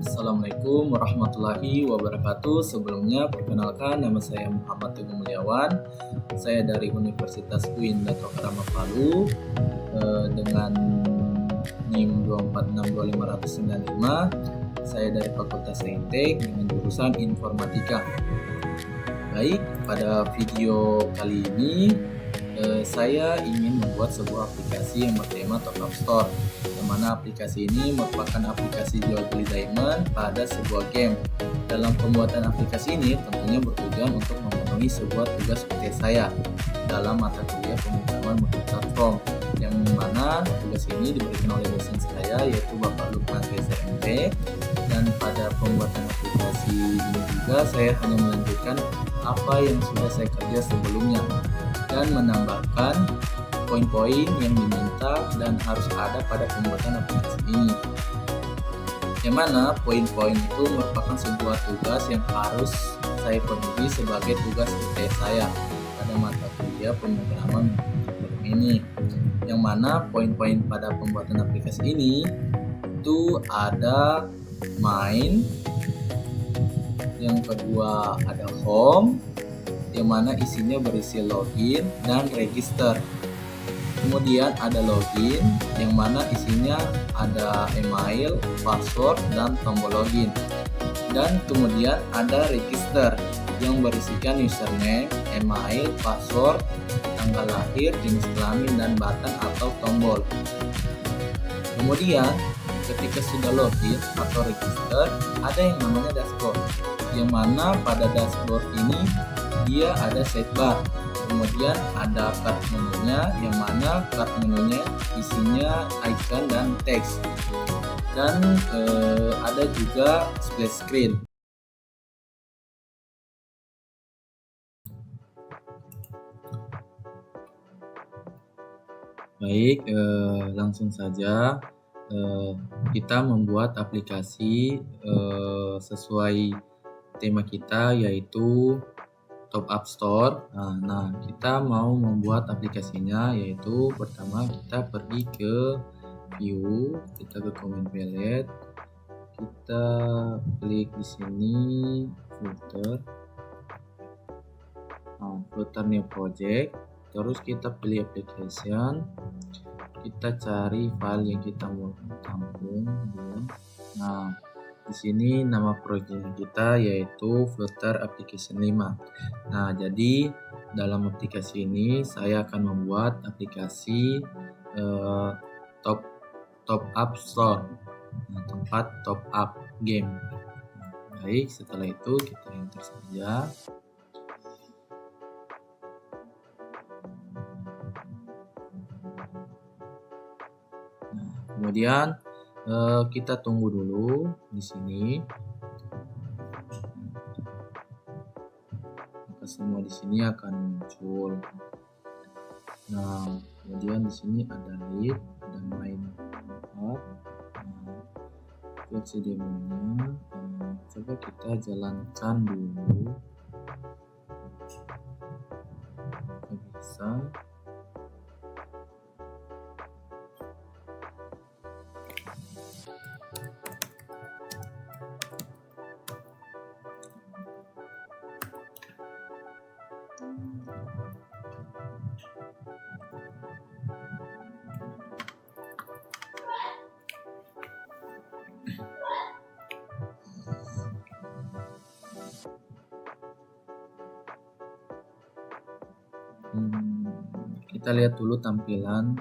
Assalamualaikum warahmatullahi wabarakatuh. Sebelumnya perkenalkan, nama saya Muhammad Teguh Mulyawan. Saya dari Universitas UIN Dato Karama Palu dengan NIM 2462595. Saya dari Fakultas Saintek dengan jurusan Informatika. Baik, pada video kali ini saya ingin membuat sebuah aplikasi yang bertema Top Up Store, yang mana aplikasi ini merupakan aplikasi jual beli diamond pada sebuah game. Dalam pembuatan aplikasi ini tentunya bertujuan untuk memenuhi sebuah tugas PT saya dalam mata kuliah pemrograman multiplatform, yang mana tugas ini diberikan oleh dosen saya yaitu Bapak Lukman SMP. Dan pada pembuatan aplikasi ini juga saya hanya melanjutkan apa yang sudah saya kerja sebelumnya dan menambahkan poin-poin yang diminta dan harus ada pada pembuatan aplikasi ini, yang mana poin-poin itu merupakan sebuah tugas yang harus saya penuhi sebagai tugas PT saya pada mata kuliah pemrograman multiplatform ini, yang mana poin-poin pada pembuatan aplikasi ini itu ada main, yang kedua ada home, yang mana isinya berisi login dan register. Kemudian ada login, yang mana isinya ada email, password, dan tombol login. Dan kemudian ada register yang berisikan username, email, password, tanggal lahir, jenis kelamin, dan button atau tombol. Kemudian ketika sudah login atau register, ada yang namanya dashboard, yang mana pada dashboard ini dia ada sidebar, kemudian ada card menunya, yang mana card menunya isinya icon dan teks, dan ada juga splash screen. Baik, langsung saja kita membuat aplikasi sesuai tema kita, yaitu Top Up Store. Nah, kita mau membuat aplikasinya, yaitu pertama kita pergi ke view, kita ke comment palette, kita klik di sini filter, filter new project, terus kita pilih application, kita cari file yang kita mau tampung. Nah, di sini nama project kita yaitu Flutter Application 5. Nah, jadi dalam aplikasi ini saya akan membuat aplikasi top up store, tempat top up game. Baik, setelah itu kita enter saja. Kemudian kita tunggu dulu di sini. Maka semua di sini akan muncul. Nah, kemudian di sini ada lead, ada main part, versi demonya. Coba kita jalankan dulu. Bisa. Kita lihat dulu tampilan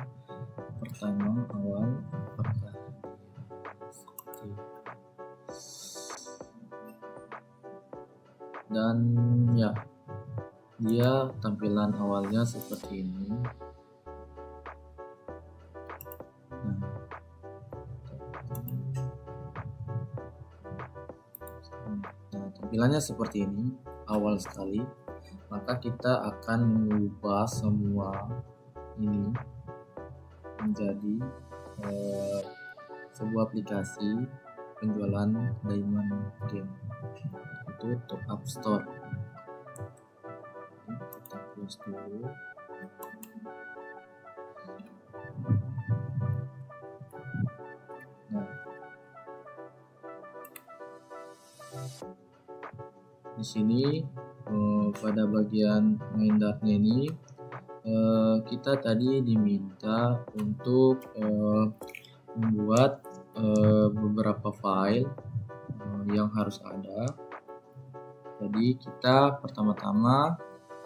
pertama awal, apakah seperti, dan ya, dia tampilan awalnya seperti ini. Nah, tampilannya seperti ini awal sekali. Maka kita akan mengubah semua ini menjadi sebuah aplikasi penjualan diamond game, itu Top Up Store. Kita close dulu. Nah, Di sini pada bagian main dartnya ini kita tadi diminta untuk membuat beberapa file yang harus ada. Jadi kita pertama-tama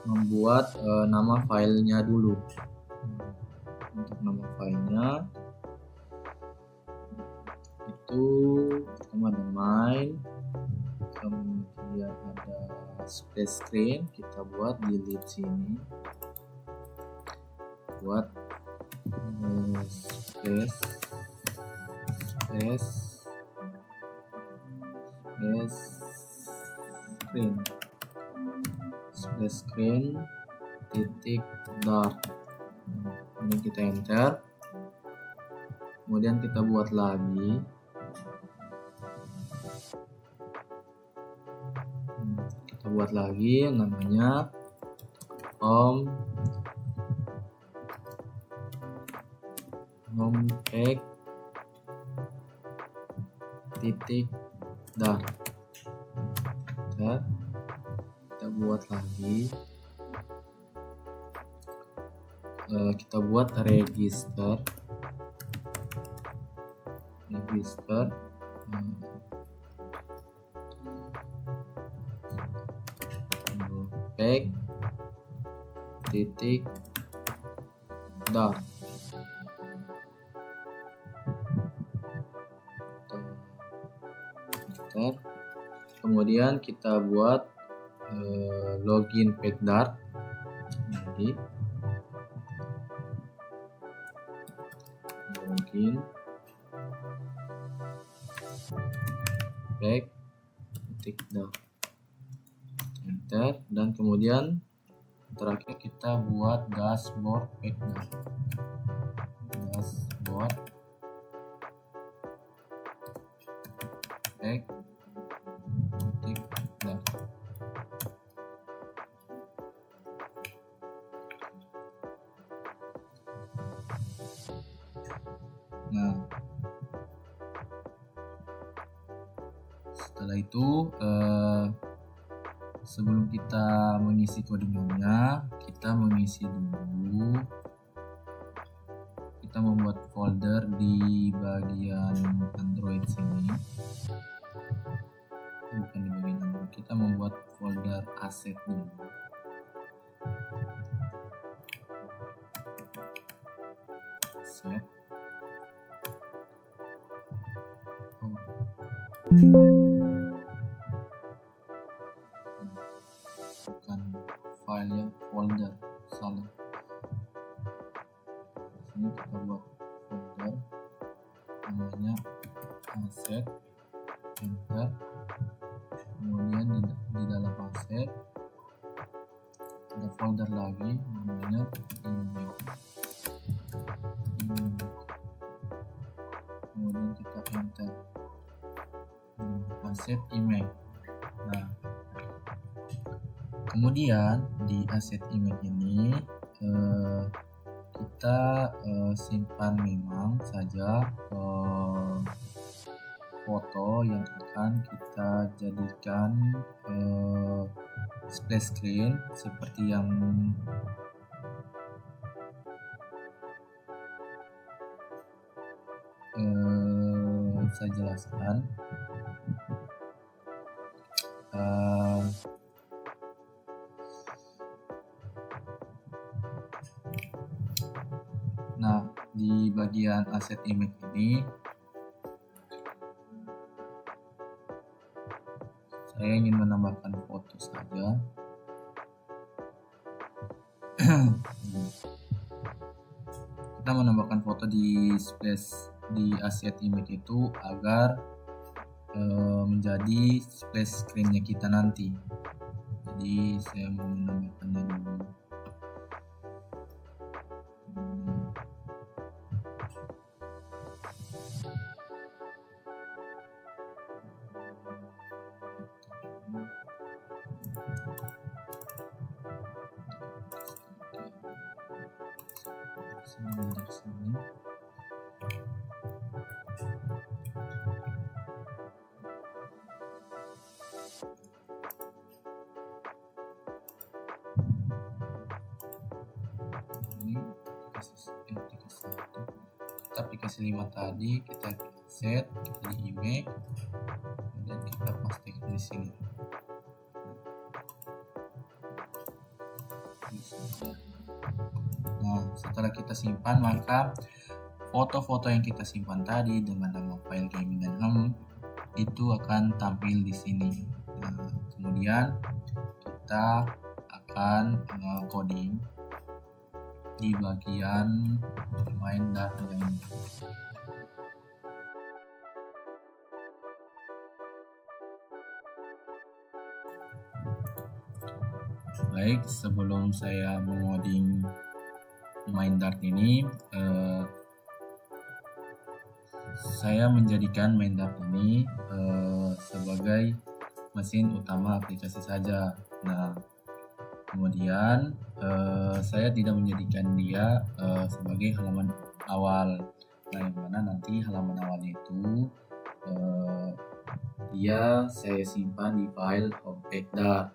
membuat nama filenya dulu. Untuk nama filenya itu pertama ada main, kemudian ada splash screen, kita buat delete sini, buat splash screen titik dart. Ini kita enter, kemudian kita buat lagi. Kita buat lagi namanya home page titik dart. Kita buat lagi, kita buat register page titik dart. Kemudian kita buat login page dart. Jadi login page titik dart, enter, dan kemudian terakhir kita buat dashboard page dart. Dashboard page titik dart. Nah, setelah itu sebelum kita mengisi codingannya, kita mengisi dulu, kita membuat folder di bagian Android sini, bukan di bagian Android, kita membuat folder aset dulu. Aset. Bukan file ya, folder, salah. Sini kita buat folder namanya aset, enter, kemudian di dalam aset ada folder lagi namanya email, kemudian kita enter aset email. Nah, kemudian di aset email ini kita simpan memang saja foto yang akan kita jadikan splash screen seperti yang saya jelaskan. Nah, di bagian aset image ini saya ingin menambahkan foto saja. Kita menambahkan foto di splash di aset image itu agar menjadi splash screen-nya kita nanti. Jadi saya mau menambahkannya dulu. Dari sini. aplikasi 5 tadi kita set, kita di image, kemudian kita pastikan di sini. Nah, setelah kita simpan, maka foto-foto yang kita simpan tadi dengan nama file gaming dan home itu akan tampil di sini. Nah, kemudian kita akan coding di bagian main data ini. Baik, sebelum saya mengoding main Dart ini, saya menjadikan main Dart ini sebagai mesin utama aplikasi saja. Nah, kemudian saya tidak menjadikan dia sebagai halaman awal. Nah, yang mana nanti halaman awalnya itu dia saya simpan di file homepage.dart,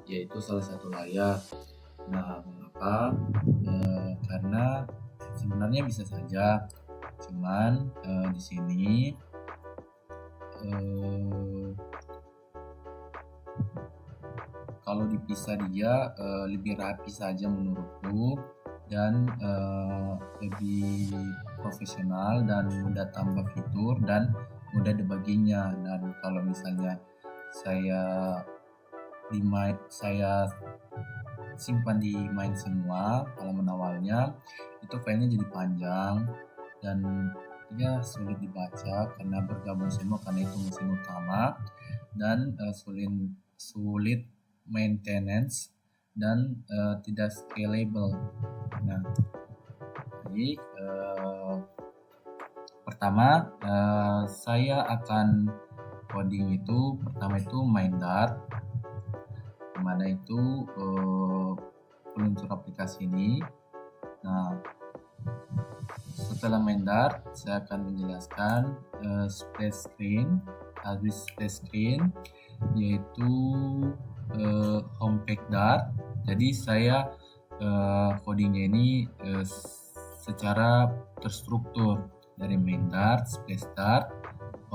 yaitu salah satu layar. Nah, mengapa? Karena sebenarnya bisa saja, cuman di sini kalau dipisah dia lebih rapi saja menurutku, dan lebih profesional dan mudah tambah fitur dan mudah debuggingnya. Dan kalau misalnya saya simpan di main semua halaman awalnya, itu filenya jadi panjang dan ya sulit dibaca karena bergabung semua, karena itu mesin utama, dan sulit maintenance dan tidak scalable. Nah, jadi pertama saya akan coding itu pertama itu main Dart, mana itu peluncur aplikasi ini. Nah, setelah main Dart, saya akan menjelaskan splash screen, habis splash screen yaitu homepage Dart. Jadi saya codingnya ini secara terstruktur dari main Dart, splash Dart,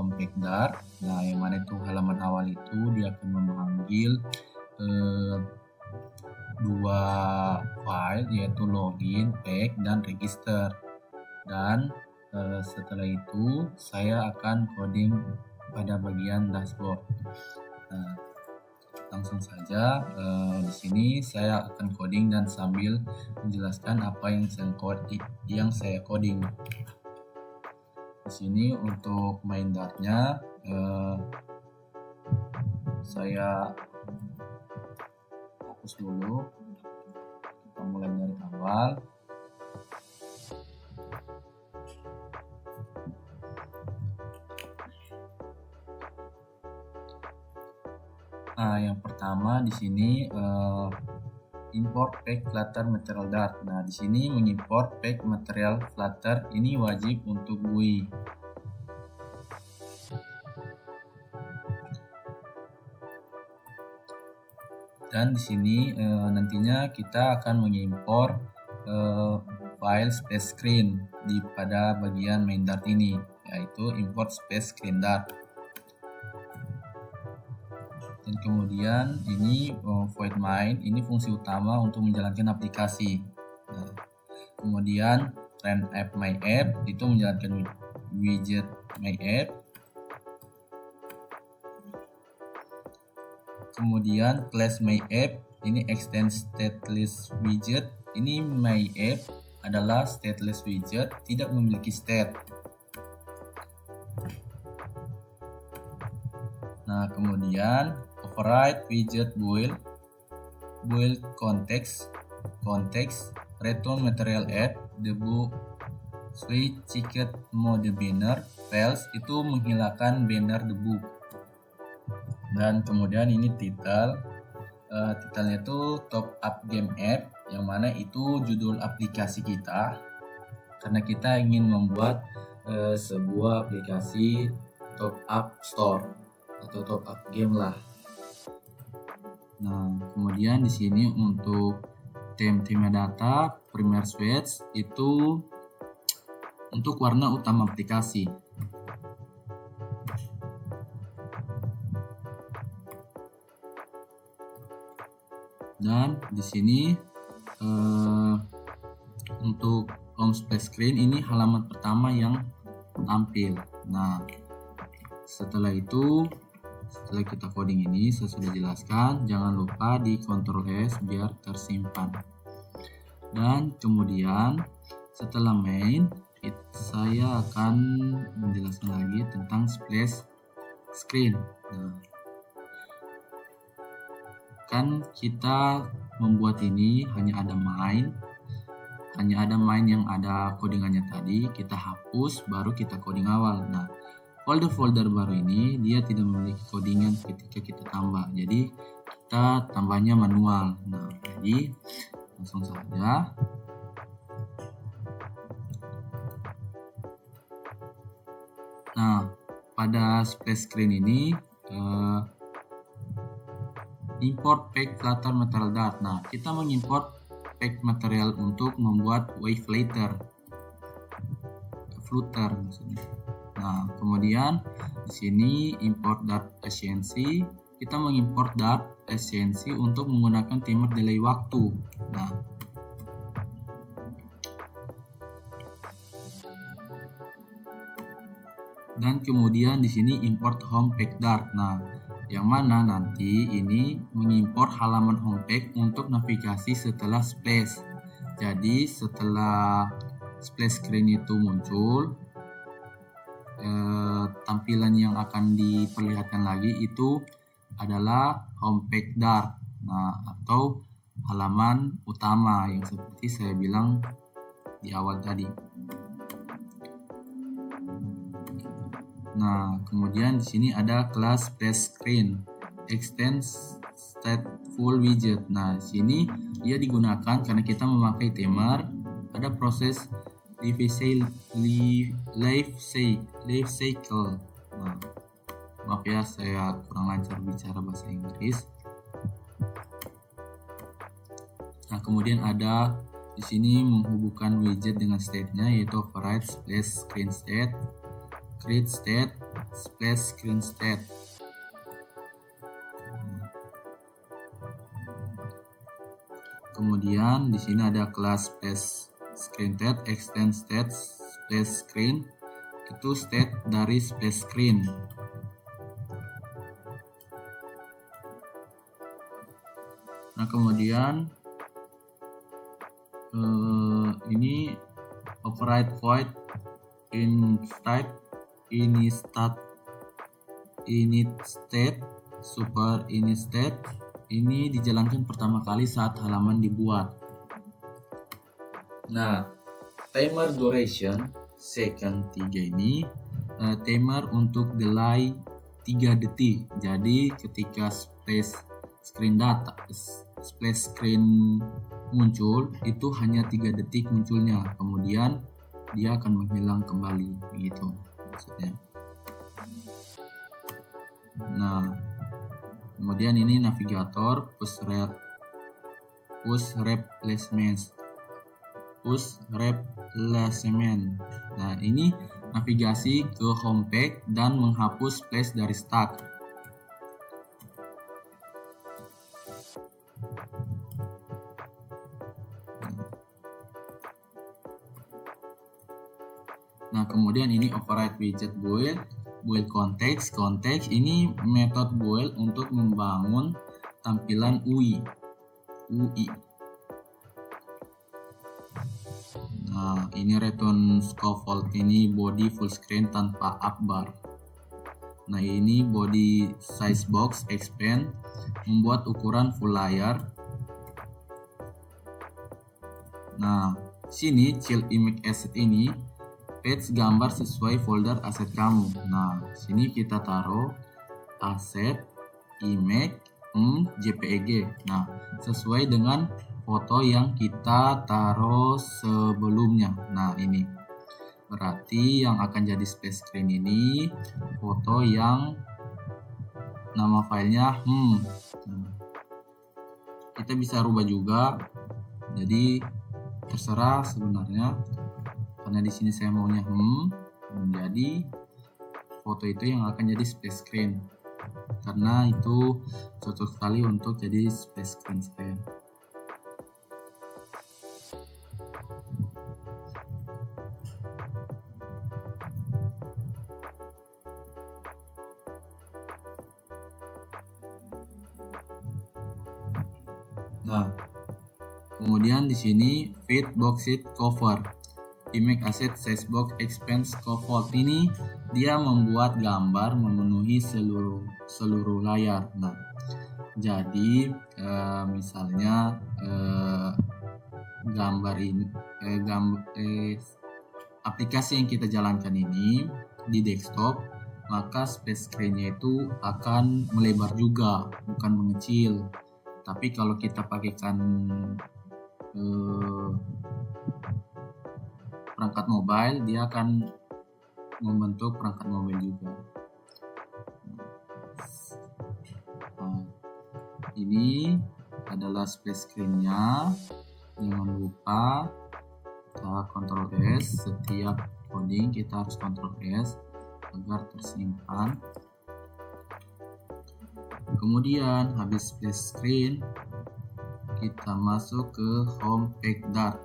homepage Dart. Nah, yang mana itu halaman awal itu dia akan memanggil dua file, yaitu login, page, dan register. Dan setelah itu saya akan coding pada bagian dashboard. Nah, langsung saja di sini saya akan coding dan sambil menjelaskan apa yang saya coding. Di sini untuk main Dartnya saya hapus dulu. Kita mulai dari awal. Nah, yang pertama di sini import pack Flutter material Dart. Nah, di sini mengimport pack material Flutter ini wajib untuk GUI. Dan di sini nantinya kita akan mengimpor file splash screen pada bagian main Dart ini, yaitu import splash screen Dart. Dan kemudian ini void main, ini fungsi utama untuk menjalankan aplikasi. Nah, kemudian run app my app itu menjalankan widget my app. Kemudian class my app ini extend stateless widget. Ini my app adalah stateless widget, tidak memiliki state. Nah, kemudian override widget build context, return material app, debug switch checked mode banner, fails itu menghilangkan banner debug. Dan kemudian ini titelnya itu top up game app, yang mana itu judul aplikasi kita, karena kita ingin membuat sebuah aplikasi top up store atau top up game lah. Nah, kemudian di sini untuk tema data Premier swatch itu untuk warna utama aplikasi. Dan di sini untuk home splash screen ini halaman pertama yang tampil. Nah, setelah kita coding ini, saya sudah jelaskan, jangan lupa di Ctrl S biar tersimpan. Dan kemudian setelah main, saya akan menjelaskan lagi tentang splash screen. Nah, kan kita membuat ini hanya ada main yang ada codingannya tadi, kita hapus baru kita coding awal. Nah, folder-folder baru ini dia tidak memiliki codingan ketika kita tambah, jadi kita tambahnya manual. Nah, jadi langsung saja. Nah, pada splash screen ini import pack Flutter material dart. Nah, kita mengimport pack material untuk membuat wavelater, Flutter maksudnya. Nah, kemudian di sini import dart efficiency, kita mengimport dart efficiency untuk menggunakan timer delay waktu. Nah, dan kemudian di sini import home pack dart. Nah, yang mana nanti ini mengimport halaman homepage untuk navigasi setelah splash. Jadi setelah splash screen itu muncul, tampilan yang akan diperlihatkan lagi itu adalah homepage dart. Nah, atau halaman utama yang seperti saya bilang di awal tadi. Nah, kemudian di sini ada kelas splash screen extend stateful widget. Nah, di sini dia digunakan karena kita memakai timer, ada proses life cycle. Nah, maaf ya, saya kurang lancar bicara bahasa Inggris. Nah, kemudian ada di sini menghubungkan widget dengan state-nya, yaitu override splash screen state, create state, splash screen state. Kemudian di sini ada kelas splash screen state, extend state, splash screen, itu state dari splash screen. Nah, kemudian ini override void init state, super init state. Ini dijalankan pertama kali saat halaman dibuat. Nah, timer duration second 3 ini timer untuk delay 3 detik. Jadi ketika splash screen muncul itu hanya 3 detik munculnya, kemudian dia akan menghilang kembali, begitu maksudnya. Nah, kemudian ini navigator push replacement. Nah, ini navigasi ke homepage dan menghapus splash dari start. Nah, kemudian ini override widget build context. Ini metode build untuk membangun tampilan UI. Nah, ini return scaffold, ini body full screen tanpa up bar. Nah, ini body size box expand, membuat ukuran full layar. Nah, sini child image asset ini patch gambar sesuai folder aset kamu. Nah, sini kita taruh aset image JPEG. Nah, sesuai dengan foto yang kita taruh sebelumnya. Nah, ini berarti yang akan jadi splash screen ini foto yang nama filenya Kita bisa rubah juga. Jadi terserah sebenarnya, karena di sini saya maunya menjadi foto itu yang akan jadi space screen, karena itu cocok sekali untuk jadi space screen saya. Nah, kemudian di sini fit box sheet cover, image asset size box expense cover, ini dia membuat gambar memenuhi seluruh layar. Nah, jadi misalnya gambar ini aplikasi yang kita jalankan ini di desktop, maka space screen-nya itu akan melebar juga, bukan mengecil. Tapi kalau kita pakaikan perangkat mobile, dia akan membentuk perangkat mobile juga. Nah, ini adalah space screen-nya. Jangan lupa kita Ctrl S, setiap coding kita harus Ctrl S agar tersimpan. Kemudian habis space screen, kita masuk ke home page dart.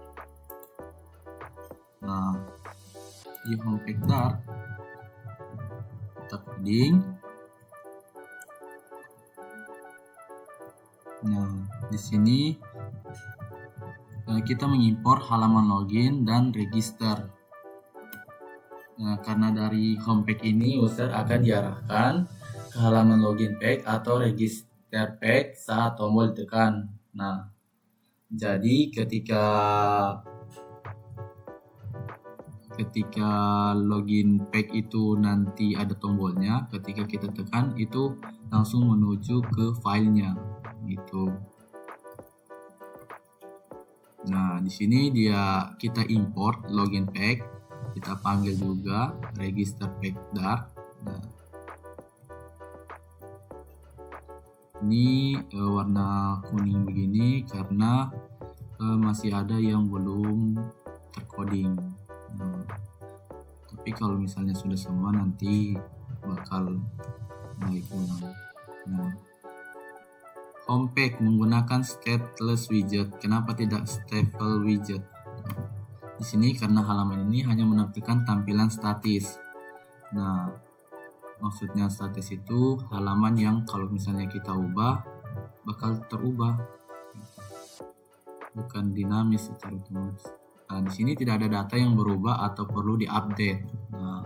Nah, di home page dart kita coding. Nah, di sini kita mengimpor halaman login dan register. Nah, karena dari home page ini user akan diarahkan ke halaman login page atau register page saat tombol ditekan. Nah, jadi ketika login page itu nanti ada tombolnya, ketika kita tekan itu langsung menuju ke filenya gitu. Nah, di sini kita import login page, kita panggil juga register page dart. Nah, ini warna kuning begini karena masih ada yang belum tercoding. Nah, tapi kalau misalnya sudah semua nanti bakal baik ulang. Nah, home page menggunakan stateless widget. Kenapa tidak stateful widget? Di sini karena halaman ini hanya menampilkan tampilan statis. Nah, maksudnya statis itu halaman yang kalau misalnya kita ubah bakal terubah, bukan dinamis secara otomatis. Nah, di sini tidak ada data yang berubah atau perlu diupdate. Nah,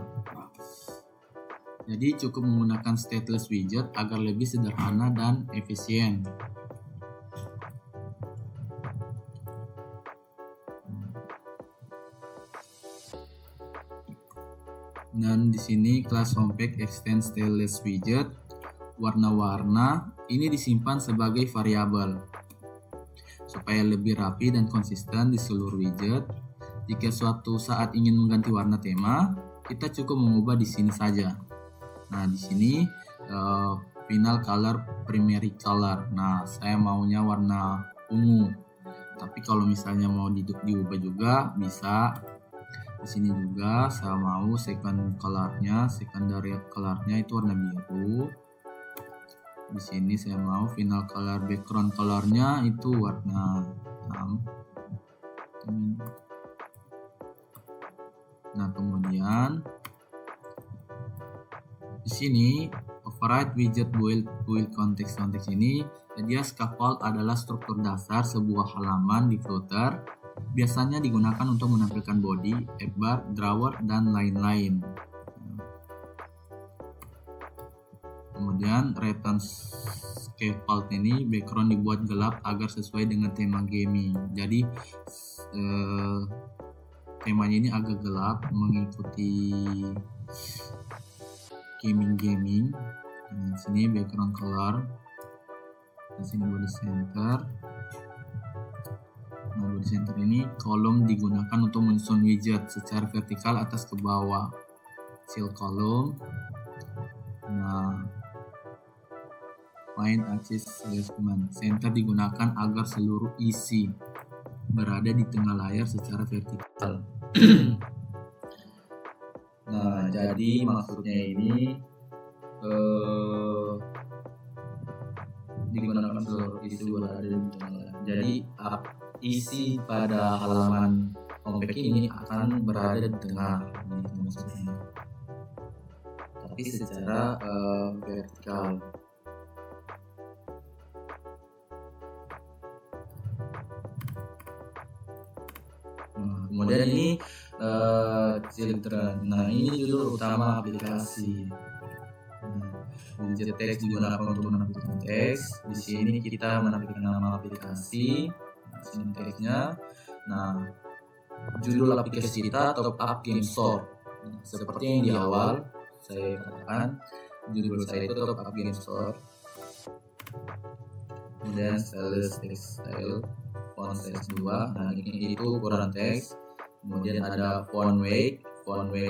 jadi cukup menggunakan stateless widget agar lebih sederhana dan efisien. Dan di sini kelas homepage extend stateless widget, warna-warna ini disimpan sebagai variabel supaya lebih rapi dan konsisten di seluruh widget. Jika suatu saat ingin mengganti warna tema, kita cukup mengubah di sini saja. Nah, di sini final color, primary color. Nah, saya maunya warna ungu. Tapi kalau misalnya mau diubah juga bisa. Di sini juga saya mau second colornya, secondary colornya itu warna biru. Di sini saya mau final color, background colornya itu warna hitam. Nah, kemudian di sini override widget build context ini, dia scaffold adalah struktur dasar sebuah halaman di Flutter. Biasanya digunakan untuk menampilkan body, app bar, drawer, dan lain-lain. Kemudian return scaffold ini background dibuat gelap agar sesuai dengan tema gaming. Jadi temanya ini agak gelap mengikuti gaming. Nah, sini background color, di sini body center. Nah, body center ini kolom digunakan untuk menyusun widget secara vertikal atas ke bawah. Fill column. Nah, main axis placement center digunakan agar seluruh isi berada di tengah layar secara vertikal. Nah, jadi maksudnya ini digunakan seluruh isu berada di tengah layar. Jadi isi pada halaman homepage ini akan berada di tengah, gitu maksudnya. Tapi secara vertikal. Kemudian ini children. Nah, ini judul utama aplikasi. Widget text digunakan untuk menampilkan teks. Di sini kita menampilkan nama aplikasi, sintaksnya. Nah, judul aplikasi kita Top Up Game Store. Seperti yang di awal saya katakan, judul saya itu Top Up Game Store. Kemudian stylus text style, font size 2. Nah, ini itu ukuran teks. Kemudian ada font weight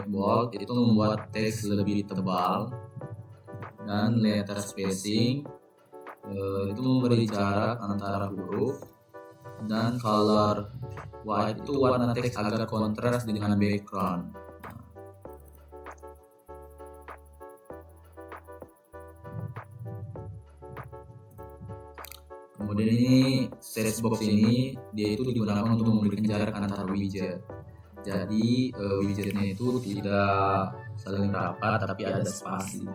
bold, itu membuat teks lebih tebal. Dan letter spacing, itu memberi jarak antara huruf. Dan color white, itu warna teks agar kontras dengan background. Kemudian ini size box ini dia itu digunakan untuk memberikan jarak antara widget. Jadi widgetnya itu tidak saling rapat tapi ada spasi.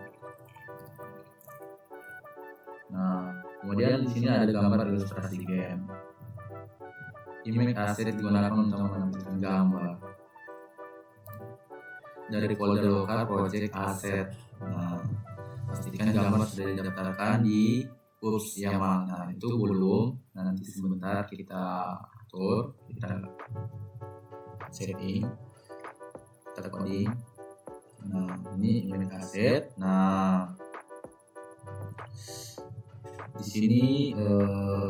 Nah, kemudian di sini ada gambar ilustrasi game. Image asset digunakan untuk menampilkan gambar. Dari folder lokal project asset. Nah, pastikan gambar sudah didaftarkan di Oops Yamal. Nah, itu belum. Nah, nanti sebentar kita atur, kita setting, kita coding. Nah, ini image asset. Nah, di sini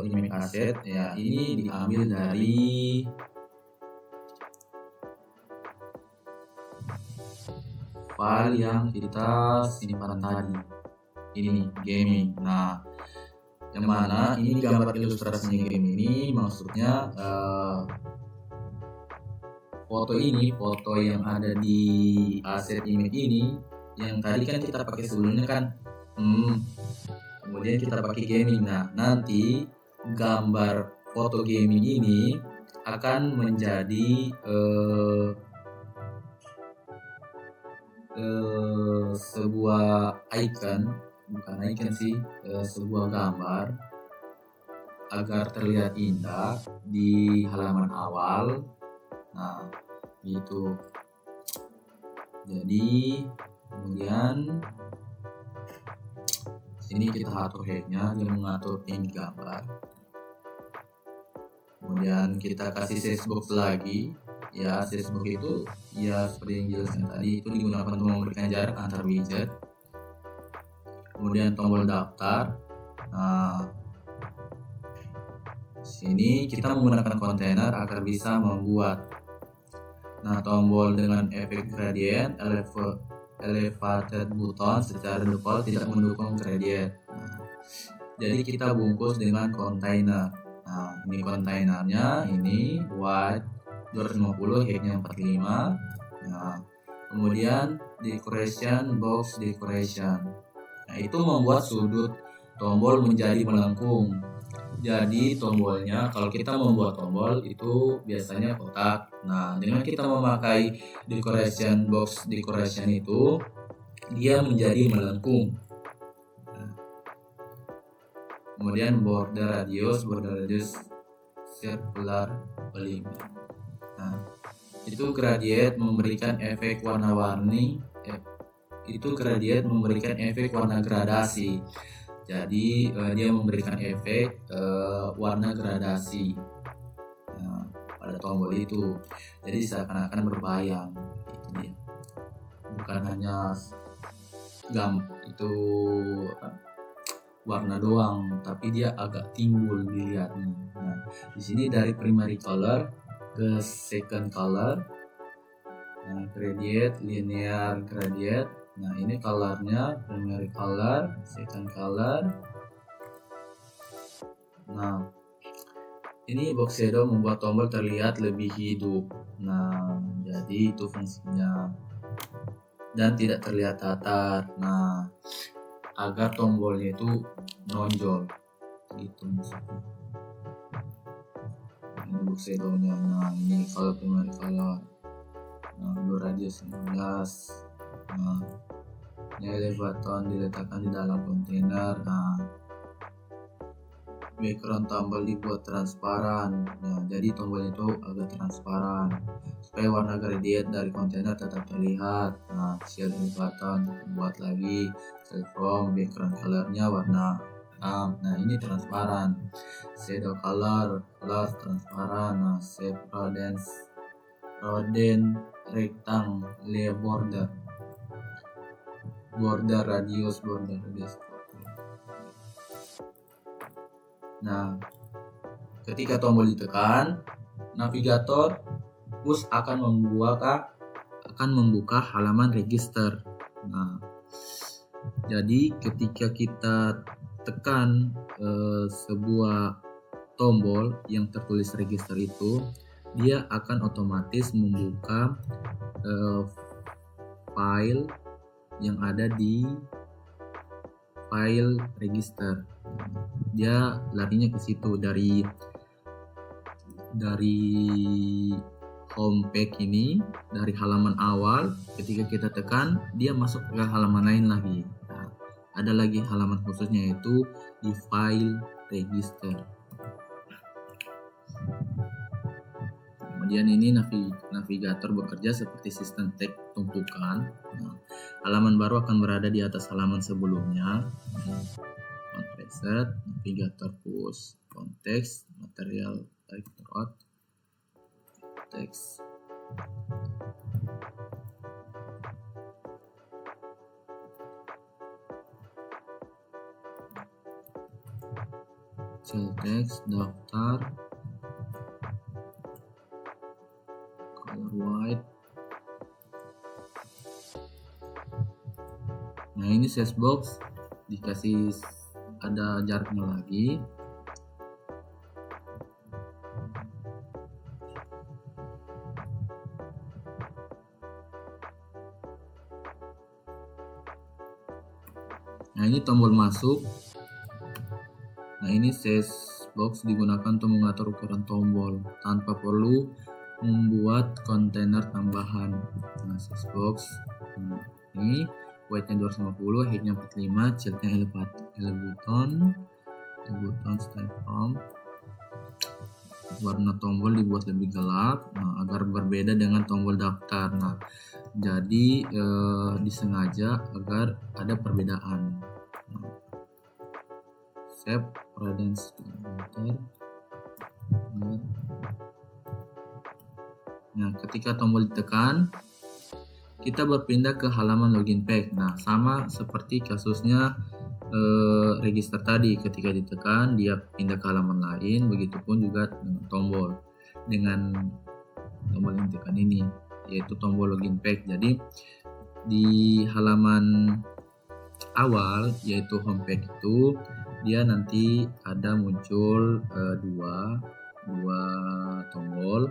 image asset ya, ini diambil dari file yang kita simpan tadi. Ini gaming. Nah, yang mana ini gambar ilustrasinya game ini, maksudnya foto yang ada di aset image ini, yang tadi kan kita pakai sebelumnya kan. Kemudian kita pakai gaming. Nah, nanti gambar foto gaming ini akan menjadi sebuah icon, bukan icon sih, sebuah gambar agar terlihat indah di halaman awal. Nah, gitu. Jadi kemudian ini kita atur headnya, dia mengatur ini gambar. Kemudian kita kasih size box lagi. Ya, size box itu ya seperti yang dijelaskan tadi, itu digunakan untuk memberikan jarak antar widget. Kemudian tombol daftar. Nah, sini kita menggunakan kontainer agar bisa membuat. Nah, tombol dengan efek gradient, elevated button secara default tidak mendukung gradient. Nah, jadi kita bungkus dengan kontainer. Nah, ini kontainernya, ini white 250, headnya 45. Nah, kemudian decoration box decoration. Nah, itu membuat sudut tombol menjadi melengkung. Jadi tombolnya, kalau kita membuat tombol itu biasanya kotak. Nah, dengan kita memakai decoration box decoration itu, dia menjadi melengkung. Nah, kemudian border radius circular bling. Nah, itu gradient memberikan efek warna-warni. Itu gradient memberikan efek warna gradasi. Jadi dia memberikan efek warna gradasi pada tombol itu. Jadi seakan-akan berbayang. Itu dia. Bukan hanya itu warna doang, tapi dia agak timbul dilihatnya. Nah, di sini dari primary color ke second color. Nah, gradient, linear gradient. Nah, ini colornya primary color, second color. Nah, Ini box shadow membuat tombol terlihat lebih hidup. Nah, jadi itu fungsinya. Dan tidak terlihat datar. Nah, agar tombolnya itu nonjol. Itu maksudnya. Ini box shadownya. Nah, ini kalau primary color. Nah, blue radius 15. Nah, ini button diletakkan di dalam kontainer. Nah, background tombol dibuat transparan. Nah, jadi tombolnya itu agak transparan supaya warna gradient dari kontainer tetap terlihat. Nah, shadow button buat lagi from background colornya warna hitam. Nah, ini transparan. Shadow color transparan. Nah, shape rodent rectangle border radius. Nah, ketika tombol ditekan, navigator push akan membuka halaman register. Nah, jadi ketika kita tekan sebuah tombol yang tertulis register itu, dia akan otomatis membuka file yang ada di file register. Dia larinya ke situ dari home page ini, dari halaman awal. Ketika kita tekan, dia masuk ke halaman lain lagi. Nah, ada lagi halaman khususnya, yaitu di file register. Kemudian ini navigator bekerja seperti sistem tag tumpukan. Nah, halaman baru akan berada di atas halaman sebelumnya. Preset, navigator push, konteks, material directorate, teks. Cell text, daftar, color white. Nah, ini size box dikasih ada jaraknya lagi. Nah, ini tombol masuk. Nah, ini size box digunakan untuk mengatur ukuran tombol tanpa perlu membuat kontainer tambahan. Nah, size box. Nah, ini weight-nya 250, height-nya 45, child-nya button style from. Warna tombol dibuat lebih gelap, nah, agar berbeda dengan tombol daftar. Nah, jadi disengaja agar ada perbedaan. Nah, shape radius meter. Nah, ketika tombol ditekan, kita berpindah ke halaman login page. Nah, sama seperti kasusnya register tadi, ketika ditekan dia pindah ke halaman lain. Begitupun juga dengan tombol yang ditekan ini, yaitu tombol login page. Jadi di halaman awal, yaitu homepage itu, dia nanti ada muncul dua tombol,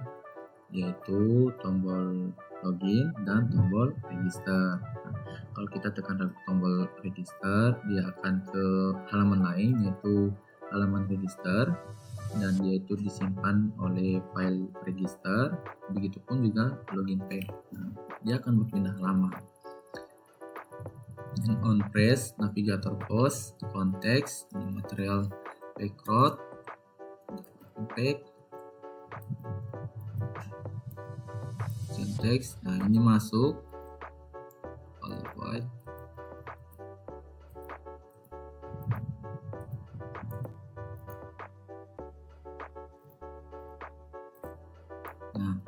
yaitu tombol login dan tombol register. Nah, kalau kita tekan tombol register, dia akan ke halaman lain, yaitu halaman register, dan dia itu disimpan oleh file register. Begitupun juga login page. Nah, dia akan berpindah halaman. Dan on press, navigator pause, konteks, material background, page, teks. Nah, ini masuk color white. Nah,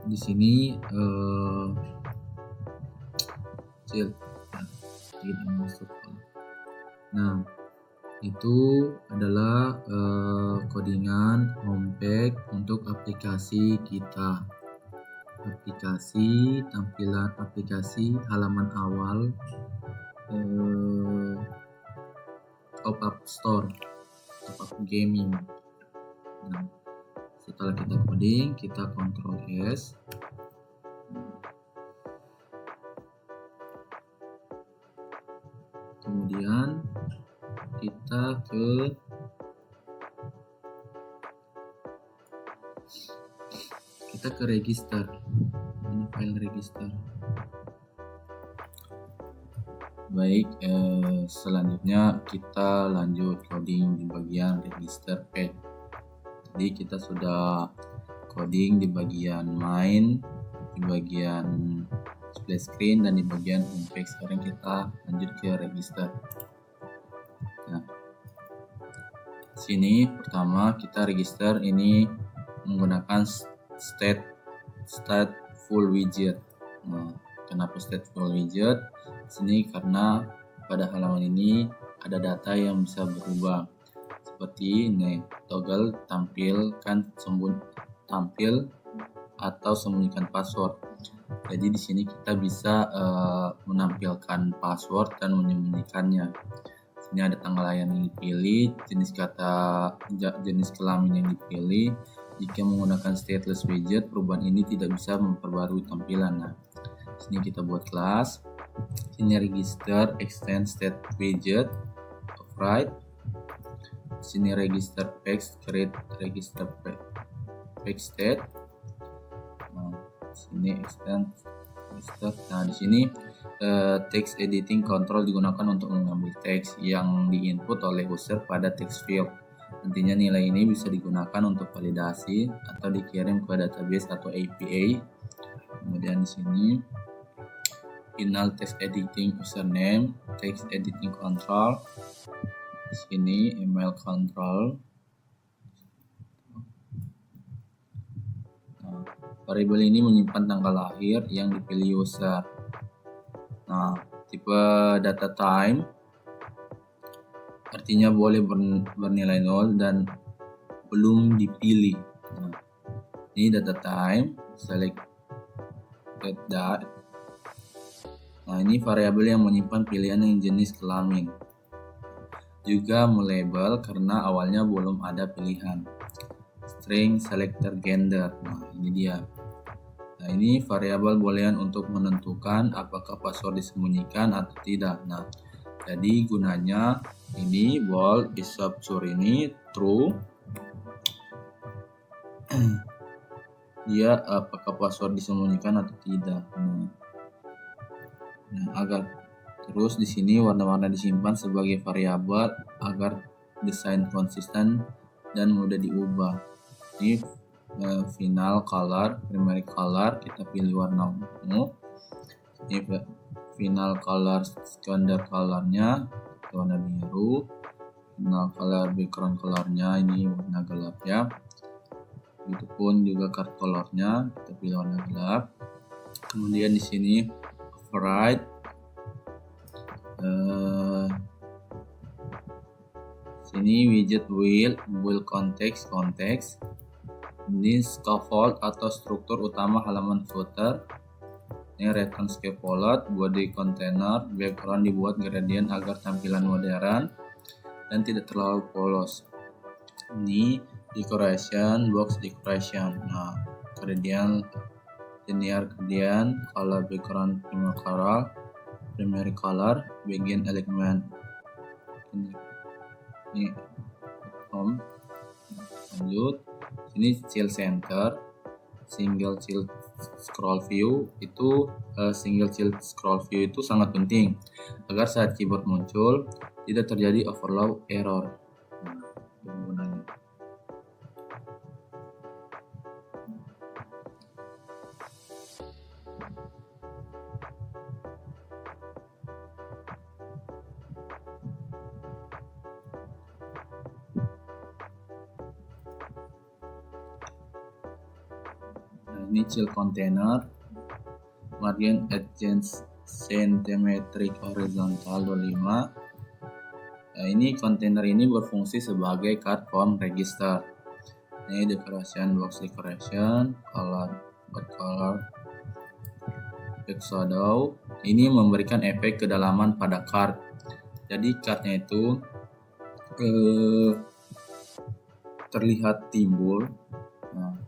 di sini tidak masuk. Nah, itu adalah codingan homepage untuk aplikasi kita. Tampilan aplikasi halaman awal top up store, top up gaming. Nah, setelah kita coding, kita Ctrl S. Kemudian kita ke register. Ini file register. Baik, selanjutnya kita lanjut coding di bagian register page. Jadi kita sudah coding di bagian main, di bagian splash screen, dan di bagian homepage. Sekarang kita lanjut ke register. Nah, sini pertama kita register ini menggunakan stateful widget. Nah, kenapa stateful widget? Sini karena pada halaman ini ada data yang bisa berubah, seperti ini toggle tampil atau sembunyikan password. Jadi di sini kita bisa menampilkan password dan menyembunyikannya. Sini ada tanggal lahir yang dipilih, jenis kelamin yang dipilih. Jika menggunakan stateless widget, perubahan ini tidak bisa memperbarui tampilan. Nah, sini kita buat kelas. Sini register extend state widget override. Sini register page create register page state. Nah, sini extend register. Nah, di sini text editing control digunakan untuk mengambil teks yang diinput oleh user pada text field. Nantinya nilai ini bisa digunakan untuk validasi atau dikirim ke database atau API. Kemudian di sini final text editing username, text editing control. Di sini email control. Nah, variabel ini menyimpan tanggal lahir yang dipilih user. Nah, tipe data time artinya boleh bernilai 0 dan belum dipilih. Nah, ini data time select that. Nah, ini variabel yang menyimpan pilihan yang jenis kelamin. Juga melabel karena awalnya belum ada pilihan. String selector gender. Nah, ini dia. Nah, ini variabel boolean untuk menentukan apakah password disembunyikan atau tidak. Nah, jadi gunanya ini bold is subsur ini true. Dia apakah password disembunyikan atau tidak. Nah, agar terus di sini warna-warna disimpan sebagai variabel agar desain konsisten dan mudah diubah. Ini final color, primary color, kita pilih warna ungu. Ini final color, secondary colornya warna biru. Final color, background colornya ini warna gelap ya. Begitupun juga card colornya, kita pilih warna gelap. Kemudian di sini override. Sini widget will context. Ini scaffold atau struktur utama halaman footer. Ini return scaffold, body container, background dibuat gradient agar tampilan modern dan tidak terlalu polos. Ini decoration, box decoration. Nah, gradient, linear gradient, color background primary color, bagian element. Ini home. Lanjut. Ini child center, single child scroll view itu sangat penting agar saat keyboard muncul tidak terjadi overflow error. Ini child container, margin adjacent symmetric horizontal 25. Nah, ini kontainer ini berfungsi sebagai card form register. Ini decoration, box decoration, color, back shadow. Ini memberikan efek kedalaman pada card. Jadi cardnya itu terlihat timbul. Nah,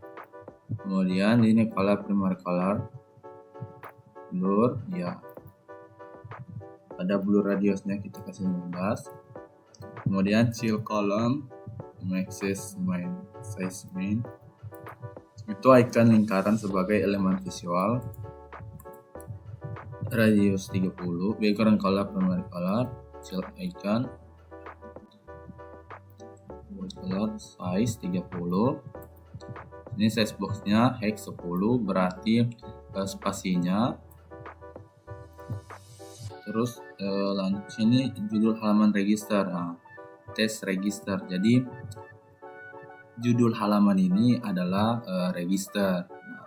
kemudian ini color, primary color, blur, ya ada blur radiusnya kita kasih 15. Kemudian chill column, maxis main, size main, itu icon lingkaran sebagai elemen visual, radius 30, background color, primary color, chill icon, color, size 30. Ini size boxnya hex 10, berarti spasinya. Terus lanjut sini judul halaman register, test register. Jadi judul halaman ini adalah register. Nah,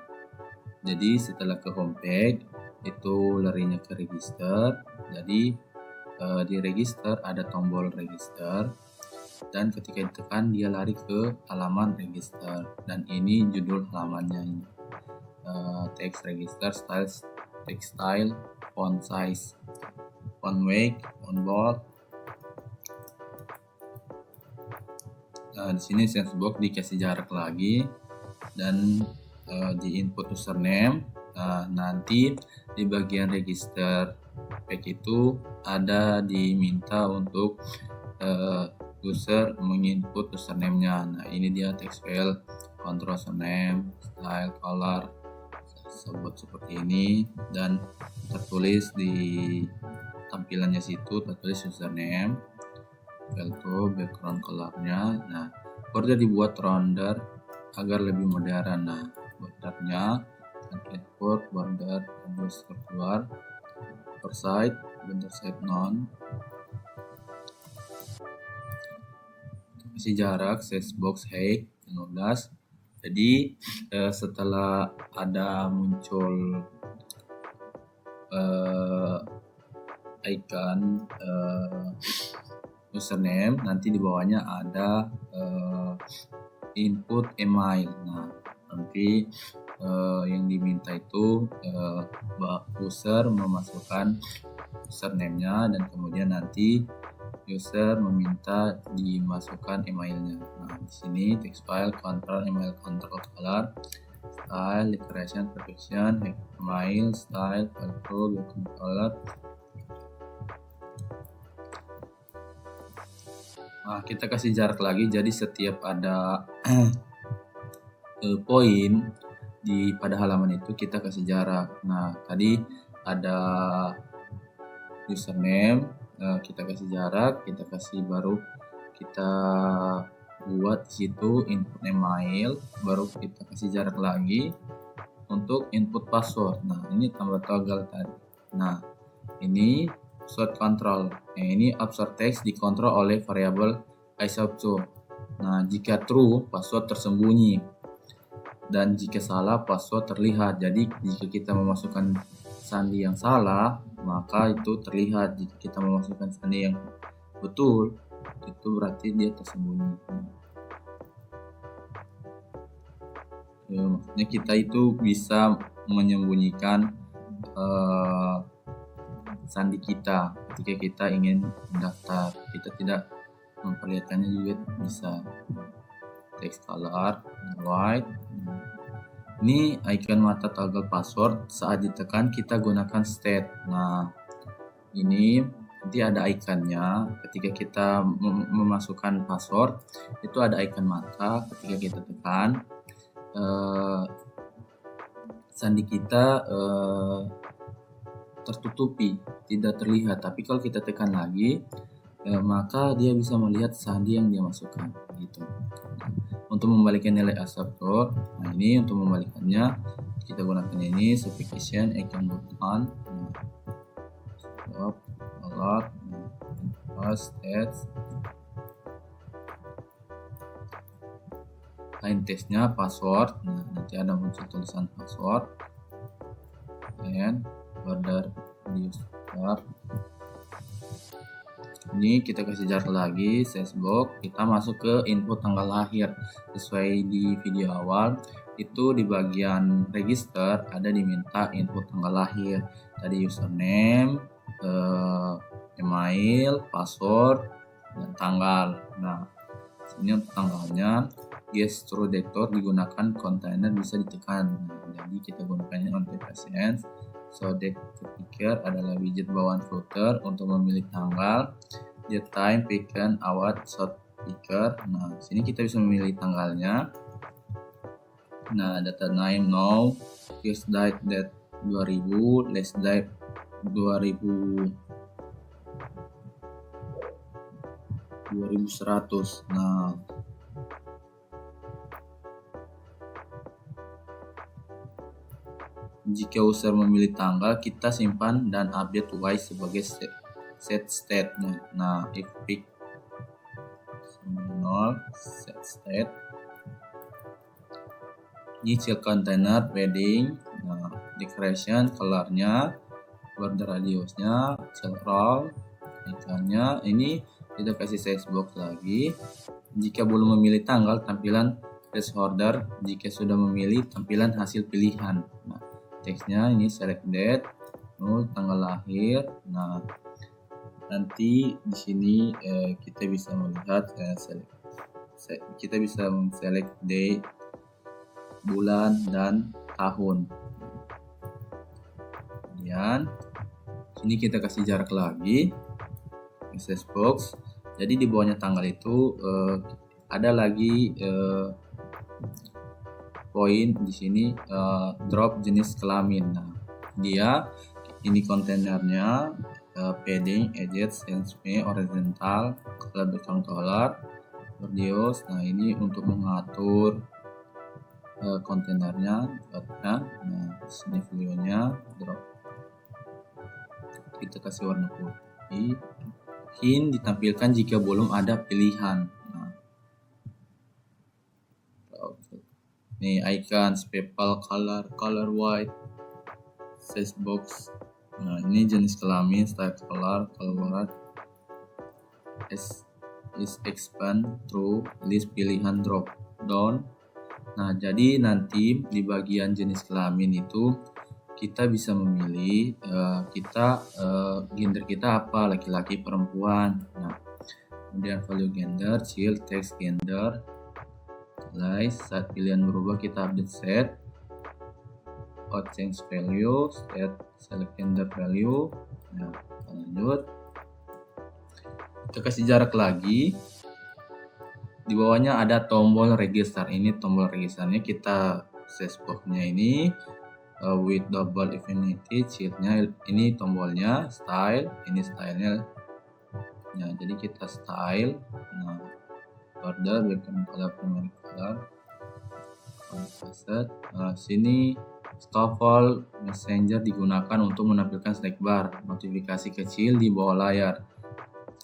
jadi setelah ke homepage itu larinya ke register. Jadi di register ada tombol register, dan ketika ditekan dia lari ke halaman register, dan ini judul halamannya ini. Text register, text style, font size, font weight, font bold. Nah, di sini sense box dikasih jarak lagi, dan di input username. Nanti di bagian register page itu ada diminta untuk user menginput username-nya. Nah, ini dia text file, control username, style, color, sebut seperti ini, dan tertulis di tampilannya situ tertulis username, file background colornya. Nah, border dibuat rounder agar lebih modern. Nah, bordernya import border radius keluar, per side, border side none, kasih jarak, size box height 15. Jadi setelah ada muncul icon username, nanti di bawahnya ada input email. Nah, nanti yang diminta itu user memasukkan username-nya, dan kemudian nanti user meminta dimasukkan emailnya. Nah, di sini text file, control, email, control, color, style, decoration, perfection, email, style, file pro, background color. Nah, kita kasih jarak lagi, jadi setiap ada poin pada halaman itu kita kasih jarak. Nah, tadi ada username, kita kasih jarak, kita kasih, baru kita buat di situ input email, baru kita kasih jarak lagi untuk input password. Nah, ini tambah toggle tadi. Nah, ini password control. Nah, ini absorb text dikontrol oleh variabel isoup2. Nah, jika true password tersembunyi, dan jika salah password terlihat. Jadi jika kita memasukkan sandi yang salah, maka itu terlihat. Jika kita memasukkan sandi yang betul, itu berarti dia tersembunyi. Maksudnya kita itu bisa menyembunyikan sandi kita ketika kita ingin mendaftar. Kita tidak memperlihatkannya juga bisa. Text color white. Ini icon mata toggle password. Saat ditekan kita gunakan state. Nah, ini nanti ada ikonnya. Ketika kita memasukkan password, itu ada icon mata. Ketika kita tekan, sandi kita tertutupi, tidak terlihat. Tapi kalau kita tekan lagi, maka dia bisa melihat sandi yang dia masukkan gitu. Untuk membalikan nilai acceptor, nah ini untuk membalikannya kita gunakan ini specification icon button, stop, alert, state, line testnya password. Nah, nanti ada muncul tulisan password, dan border user. Ini kita kasih jarak lagi, size box, kita masuk ke input tanggal lahir. Sesuai di video awal, itu di bagian register ada diminta input tanggal lahir. Tadi username, email, password, dan tanggal. Nah, ini untuk tanggalnya. gesture detector digunakan, kontainer bisa ditekan. Nah, jadi kita gunakannya on type patience. So the picker adalah widget bawaan footer untuk memilih tanggal. The time picker awat shot picker. Nah, sini kita bisa memilih tanggalnya. Nah, data name now, first date 2000, last date 2100. Nah, jika user memilih tanggal, kita simpan dan update Y sebagai set state. Nah, if pick 0 set state. Ini child container, padding, nah, decoration, colornya, border radiusnya, child role, ikannya. Ini kita kasih size box lagi. Jika belum memilih tanggal, tampilan placeholder. Jika sudah memilih, tampilan hasil pilihan. Nah, teksnya ini select date, tanggal lahir. Nah, nanti di sini kita bisa melihat kita bisa select date, bulan dan tahun. Kemudian sini kita kasih jarak lagi, message box. Jadi di bawahnya tanggal itu ada lagi poin di sini, drop jenis kelamin. Nah, dia ini kontainernya, padding, edge, sense, horizontal, color background color, radius. Nah, ini untuk mengatur kontainernya. Nah, sini videonya drop. Kita kasih warna putih. Hint ditampilkan jika belum ada pilihan. Nah, nih icon, PayPal, color white, size box. Nah, ini jenis kelamin, style color white, is expand through list pilihan drop down. Nah, jadi nanti di bagian jenis kelamin itu kita bisa memilih gender kita apa, laki-laki, perempuan. Nah, kemudian value gender, child, text gender, saat pilihan berubah kita update set, change value, select gender value. Nah, lanjut, kita kasih jarak lagi. Di bawahnya ada tombol register. Ini tombol registernya, kita size box-nya ini with double infinity, childnya ini tombolnya, style, ini stylenya. Nah, jadi kita style. Nah, border, background color, primary color, set. Sini Stoffel Messenger digunakan untuk menampilkan snack bar, notifikasi kecil di bawah layar.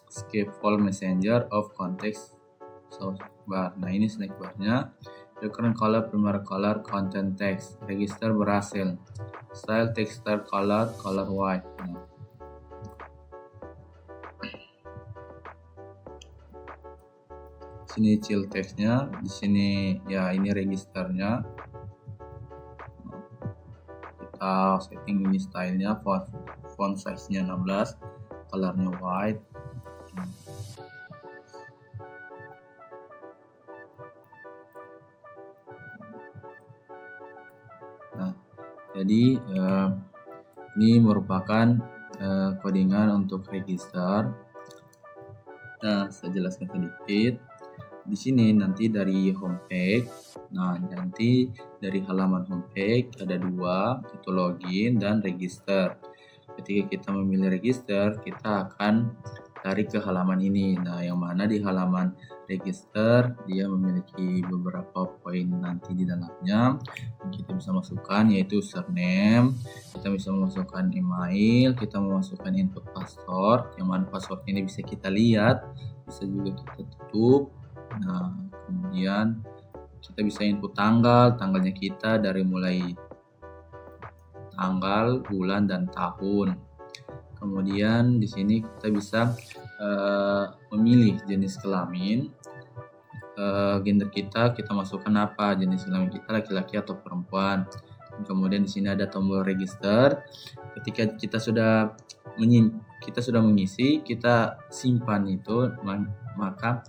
Scaffold Messenger of context source bar. Nah, ini snack barnya. Background color, primary color, content text, register berhasil. Style, texture, color white. Nah, sini child textnya, di sini ya ini registernya. Kita setting ini stylenya, font size-nya 16, colornya white. Nah, jadi ini merupakan codingan untuk register. Nah, saya jelaskan sedikit. Di sini nanti dari homepage. Nah, nanti dari halaman homepage ada dua, itu login dan register. Ketika kita memilih register, kita akan tarik ke halaman ini. Nah, yang mana di halaman register dia memiliki beberapa poin nanti di dalamnya. Kita bisa masukkan yaitu username, kita bisa memasukkan email, kita memasukkan input password, yang mana password ini bisa kita lihat, bisa juga kita tutup. Nah, kemudian kita bisa input tanggalnya kita dari mulai tanggal, bulan dan tahun. Kemudian di sini kita bisa memilih jenis kelamin, gender kita masukkan apa, jenis kelamin kita laki-laki atau perempuan. Kemudian di sini ada tombol register. Ketika kita sudah mengisi, kita simpan itu, maka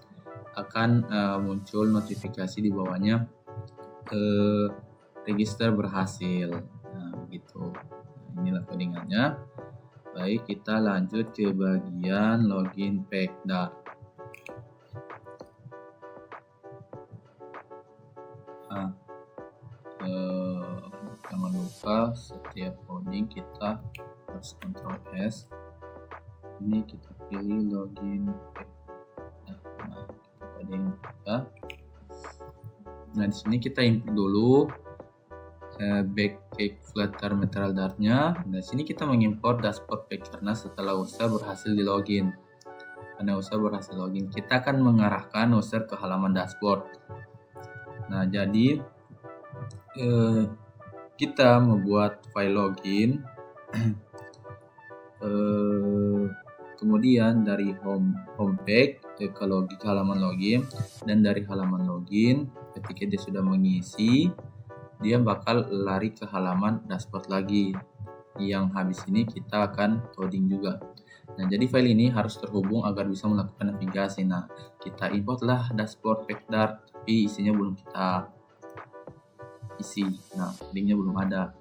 akan muncul notifikasi di bawahnya register berhasil. Nah, begitu. Nah, inilah codingannya. Baik, kita lanjut ke bagian login PackDart. Nah, jangan lupa setiap coding kita harus Ctrl S. Ini kita pilih login PackDart. Nah, kita coding juga. Nah, di sini kita input dulu backpack Flutter Material Dart-nya. Nah, di sini kita mengimport dashboard pack karena setelah user berhasil di login. Karena user berhasil login, kita akan mengarahkan user ke halaman dashboard. Nah, jadi kita membuat file login. Kemudian dari home page ke halaman login, dan dari halaman login ketika dia sudah mengisi, dia bakal lari ke halaman dashboard lagi. Yang habis ini kita akan coding juga. Nah, jadi file ini harus terhubung agar bisa melakukan navigasi. Nah, kita importlah dashboard PackDart, tapi isinya belum kita isi. Nah, linknya belum ada.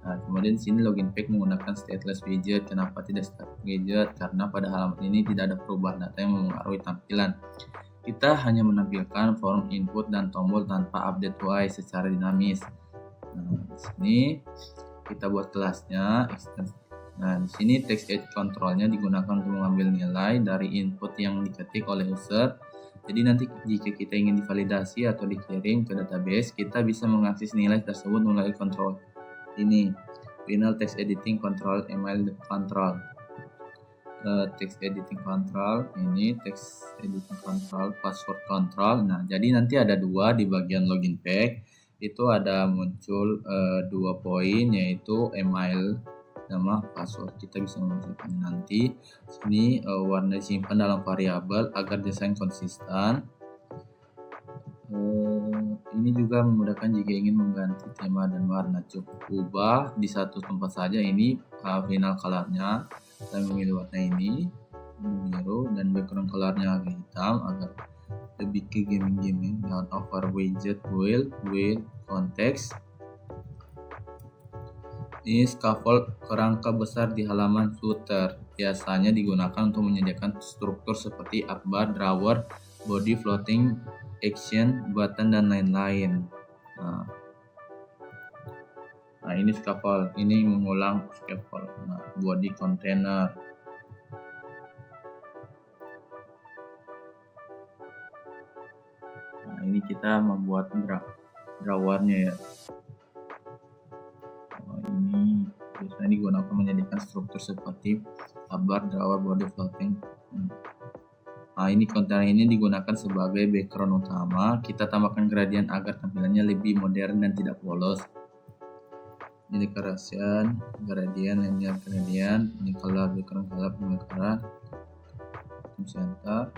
Nah, kemudian di sini login pack menggunakan stateless widget. Kenapa tidak static widget? Karena pada halaman ini tidak ada perubahan data yang mempengaruhi tampilan. Kita hanya menampilkan form input dan tombol tanpa update UI secara dinamis. Nah, di sini kita buat kelasnya extend. Nah, di sini text edit control-nya digunakan untuk mengambil nilai dari input yang diketik oleh user. Jadi nanti jika kita ingin divalidasi atau dikirim ke database, kita bisa mengakses nilai tersebut melalui kontrol ini, final text editing control, email control, text editing control, ini text editing control, password control. Nah, jadi nanti ada dua di bagian login pack. Itu ada muncul 2 poin, yaitu email, nama, password. Kita bisa memasukkan nanti. Sini warna disimpan dalam variabel agar desain konsisten. Ini juga memudahkan jika ingin mengganti tema dan warna. Cukup ubah di satu tempat saja. Ini final colornya. Saya memilih warna ini biru dan background colornya agak hitam agar lebih ke gaming. Down over widget wheel context. Ini scaffold kerangka besar di halaman footer. Biasanya digunakan untuk menyediakan struktur seperti up bar, drawer, body, floating, action, button, dan lain-lain. Nah, ini scaffold. Ini mengulang scaffold. Nah, body container. Nah, ini kita membuat drawernya ya. Ini biasanya digunakan menjadikan struktur seperti bar, drawer, body, floating. Nah, ini kontainer ini digunakan sebagai background utama. Kita tambahkan gradient agar tampilannya lebih modern dan tidak polos. Ini decoration, gradient, linear gradient, ini color, background color, pemekaran, center.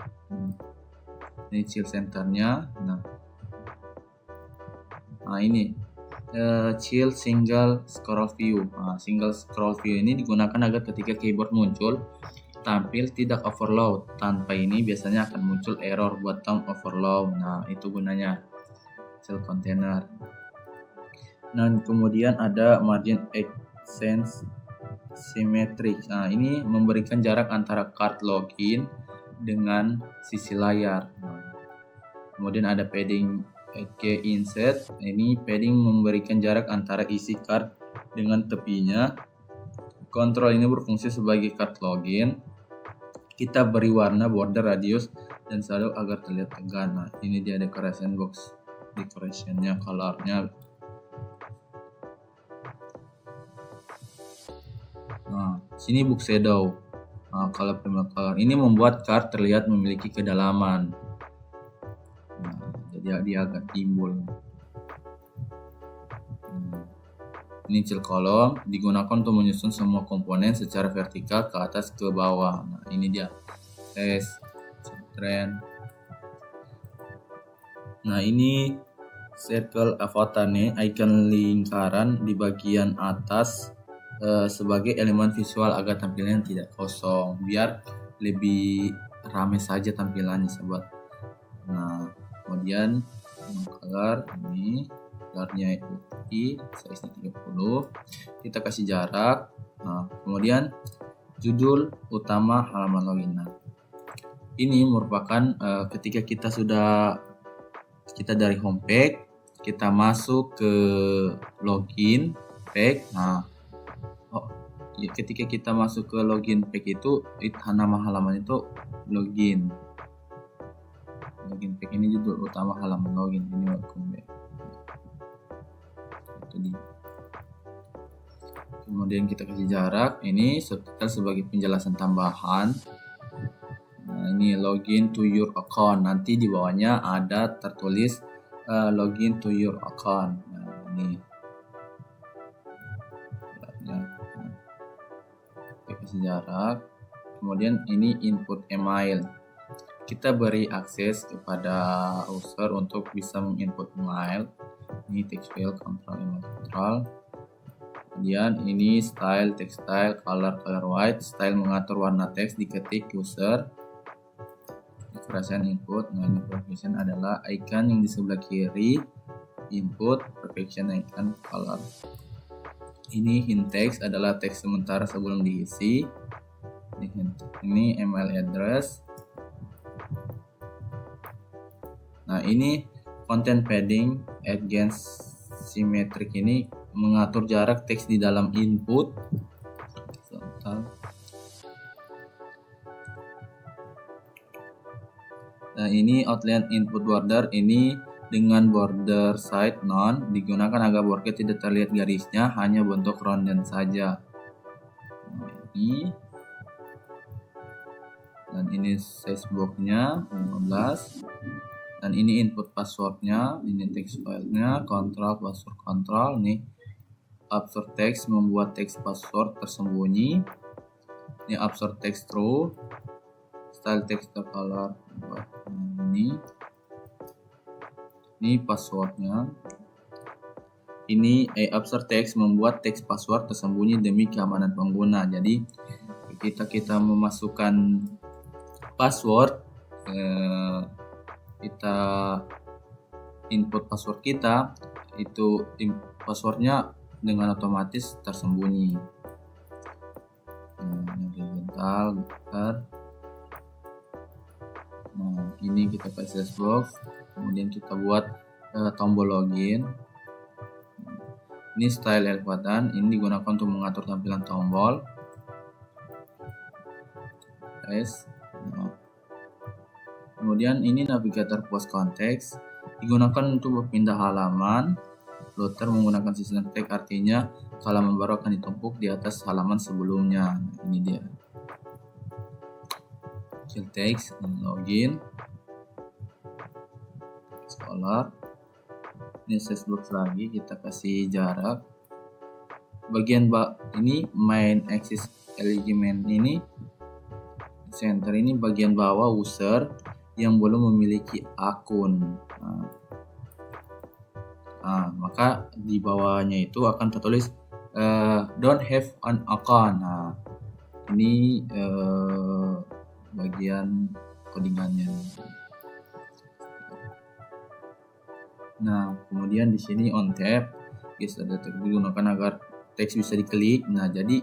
Ini chill centernya. Nah, ini chill single scroll view. Nah, single scroll view ini digunakan agar ketika keyboard muncul tampil tidak overload. Tanpa ini biasanya akan muncul error button overload. Nah, itu gunanya chill container. Dan kemudian ada margin accent symmetric. Nah, ini memberikan jarak antara card login dengan sisi layar. Kemudian ada padding key insert. Ini padding memberikan jarak antara isi card dengan tepinya. Kontrol ini berfungsi sebagai card login. Kita beri warna, border, radius, dan shadow agar terlihat tegang. Nah, ini dia decoration box, decorationnya, colornya. Nah, sini book shadow. Nah, color color ini membuat card terlihat memiliki kedalaman. Nah, jadi dia agak timbul. Ini chill column digunakan untuk menyusun semua komponen secara vertikal ke atas ke bawah. Nah, ini dia trend. Nah, ini circle avatar nih, icon lingkaran di bagian atas sebagai elemen visual agar tampilannya tidak kosong, biar lebih ramai saja tampilannya, sobat. Nah, kemudian color ini colornya itu size 30. Kita kasih jarak. Nah, kemudian judul utama halaman login. Nah, ini merupakan ketika kita dari homepage, kita masuk ke login page. Nah, ketika kita masuk ke login page itu nama halaman itu login page. Ini judul utama halaman login, ini welcome back. Itu dia. Kemudian kita kasih jarak, ini subtitle sebagai penjelasan tambahan. Nah, ini login to your account, nanti di bawahnya ada tertulis login to your account. Nah, ini kita kasih jarak. Kemudian ini input email, kita beri akses kepada user untuk bisa menginput email. Ini text field, control, email control. Kemudian ini style, text style, color white, style mengatur warna teks diketik user. Decoration input. Nah, ini perfection adalah icon yang di sebelah kiri input, perfection icon color. Ini hint text adalah teks sementara sebelum diisi. Ini email address. Nah, ini content padding against symmetric, ini mengatur jarak teks di dalam input. Nah, ini outline input border, ini dengan border side none, digunakan agar border tidak terlihat garisnya, hanya bentuk rondan saja. Nah, ini dan ini size boxnya 15. Dan ini input passwordnya, ini text filenya, control password control. Nih absorb text, membuat teks password tersembunyi. Ini absorb text true, style text the color. Ini passwordnya. Ini absorb text, membuat teks password tersembunyi demi keamanan pengguna. Jadi kita memasukkan password, kita input password kita, itu passwordnya dengan otomatis tersembunyi. Horizontal, nah, ini kita kasih box, kemudian kita buat tombol login. Ini style help button, ini digunakan untuk mengatur tampilan tombol. Nah, kemudian ini navigator post context, digunakan untuk berpindah halaman. Loader menggunakan sistem tag, artinya halaman baru akan ditumpuk di atas halaman sebelumnya. Nah, ini dia. Fill text, login, color. Ini size box lagi, kita kasih jarak. Bagian ini main axis element, ini center, ini bagian bawah user yang belum memiliki akun. Maka di bawahnya itu akan tertulis don't have an account. Nah, ini bagian codingannya. Nah, kemudian di sini on tab, guys, ada digunakan agar teks bisa diklik. Nah, jadi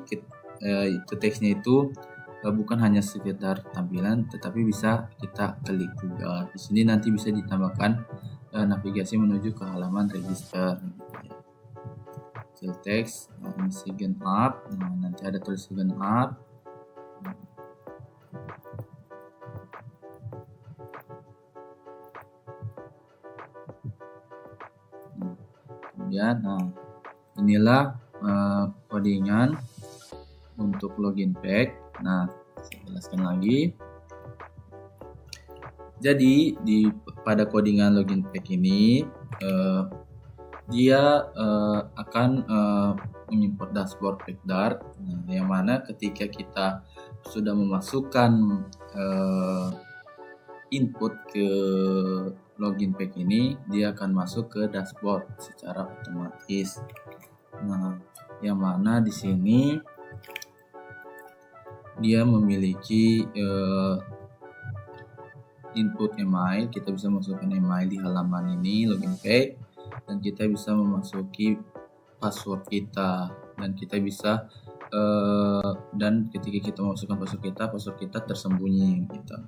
itu teksnya itu bukan hanya sekedar tampilan, tetapi bisa kita klik juga. Di sini nanti bisa ditambahkan navigasi menuju ke halaman register. Fill text, nah, ini sign up. Nah, nanti ada tulis sign up. Kemudian, nah, inilah codingan untuk login page. Nah, saya jelaskan lagi. Jadi pada codingan login page ini dia akan mengimport dashboard page Dart. Nah, yang mana ketika kita sudah memasukkan input ke login page ini, dia akan masuk ke dashboard secara otomatis. Nah, yang mana di sini dia memiliki input email, kita bisa masukkan email di halaman ini login page, dan kita bisa memasuki password kita, dan kita bisa dan ketika kita masukkan password kita tersembunyi gitu.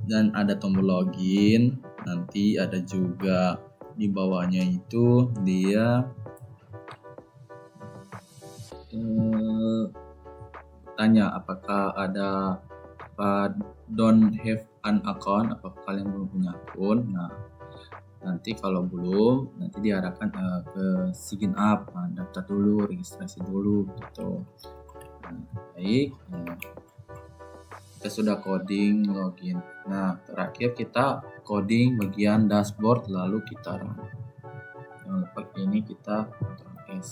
Dan ada tombol login, nanti ada juga di bawahnya itu dia tanya apakah ada don't have an account, apakah kalian belum punya akun. Nah, nanti kalau belum, nanti diarahkan ke sign up, daftar dulu, registrasi dulu gitu. Nah, baik, kita sudah coding login. Nah, terakhir kita coding bagian dashboard, lalu kita run. Jangan lupa ini kita Ctrl S.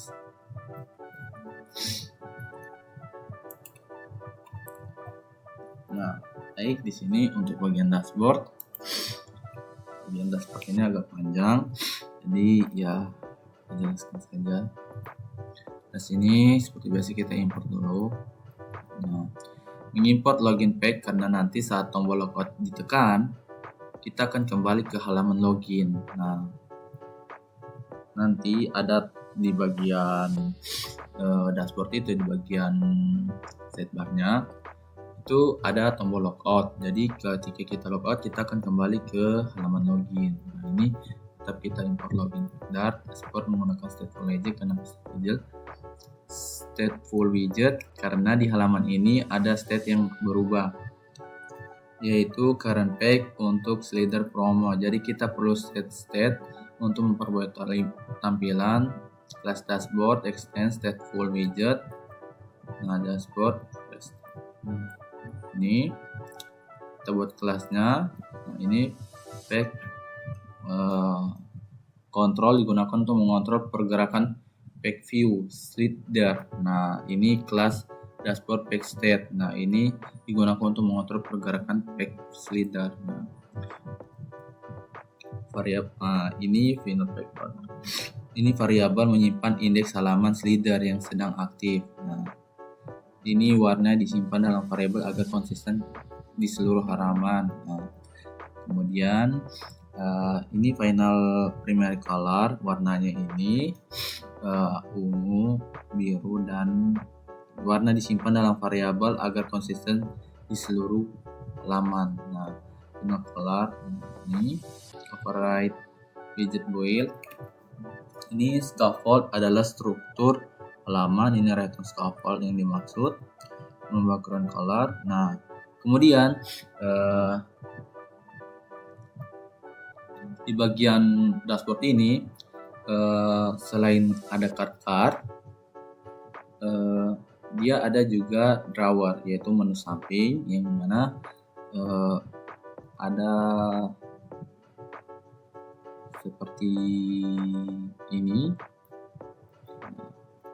Nah, baik, di sini untuk bagian dashboard. Bagian dashboard ini agak panjang, jadi ya jelaskan saja. Di sini seperti biasa kita import dulu. Nah, mengimport login page karena nanti saat tombol logout ditekan, kita akan kembali ke halaman login. Nah, nanti ada di bagian dashboard itu, di bagian sidebarnya itu ada tombol logout. Jadi ketika kita logout, kita akan kembali ke halaman login. Nah, ini tetap kita import login Dart dashboard menggunakan stateful widget karena di halaman ini ada state yang berubah, yaitu current page untuk slider promo. Jadi kita perlu state untuk memperbuat tampilan class dashboard extend stateful widget. Nah, dashboard ini kita buat kelasnya. Nah, ini page kontrol digunakan untuk mengontrol pergerakan page view slider. Nah, ini kelas dashboard page state. Nah, ini digunakan untuk mengontrol pergerakan page slider. Nah, ini final page. Ini variabel menyimpan indeks halaman slider yang sedang aktif. Nah, ini warna disimpan dalam variabel agar konsisten di seluruh halaman. Nah, kemudian ini final primary color, warnanya ini ungu, biru, dan warna disimpan dalam variabel agar konsisten di seluruh halaman. Nah, final color ini override widget build. Ini scaffold adalah struktur halaman, ini return scaffold yang dimaksud. Background color. Nah, kemudian di bagian dashboard ini selain ada card, dia ada juga drawer, yaitu menu samping yang mana ada seperti ini.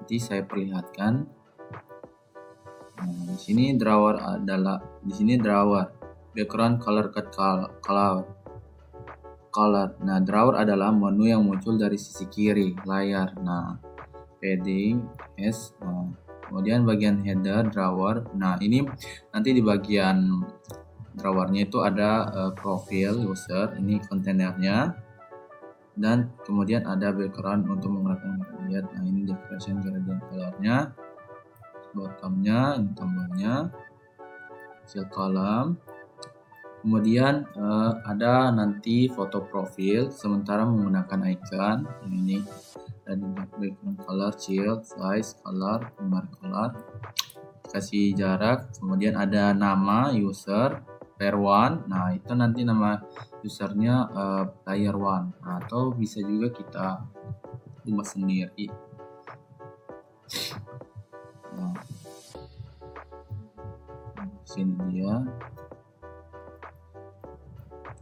Nanti saya perlihatkan. Nah, di sini drawer background color color. Nah, drawer adalah menu yang muncul dari sisi kiri layar. Nah, padding S. Nah, kemudian bagian header drawer. Nah, ini nanti di bagian drawernya itu ada profil user, ini kontainernya, dan kemudian ada background untuk menggunakan gradient. Nah, ini decoration gradient colornya, bottomnya, ini tombolnya, fill column. Kemudian ada nanti foto profil sementara menggunakan icon. Ini dan background color, child, size, color, primary color, kasih jarak. Kemudian ada nama user player one. Nah, itu nanti nama usernya player one, atau bisa juga kita ubah sendiri. Nah, sini dia.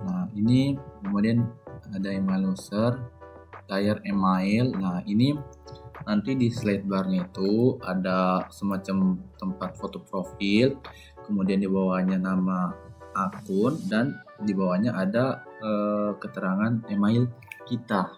Nah, ini kemudian ada email user, player email. Nah, ini nanti di slide barnya itu ada semacam tempat foto profil, kemudian di bawahnya nama akun, dan di bawahnya ada keterangan email kita.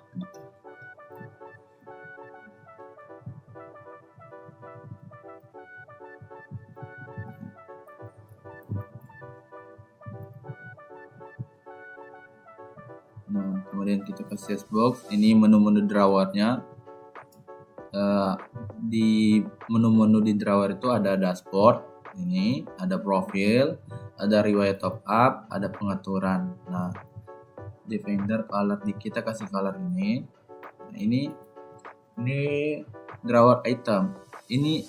Nah, kemudian kita ke box. Ini menu-menu drawernya. Di menu-menu di drawer itu ada dashboard, ini ada profil, ada riwayat top up, ada pengaturan. Nah, defender color kita kasih color ini. Nah, ini drawer item. Ini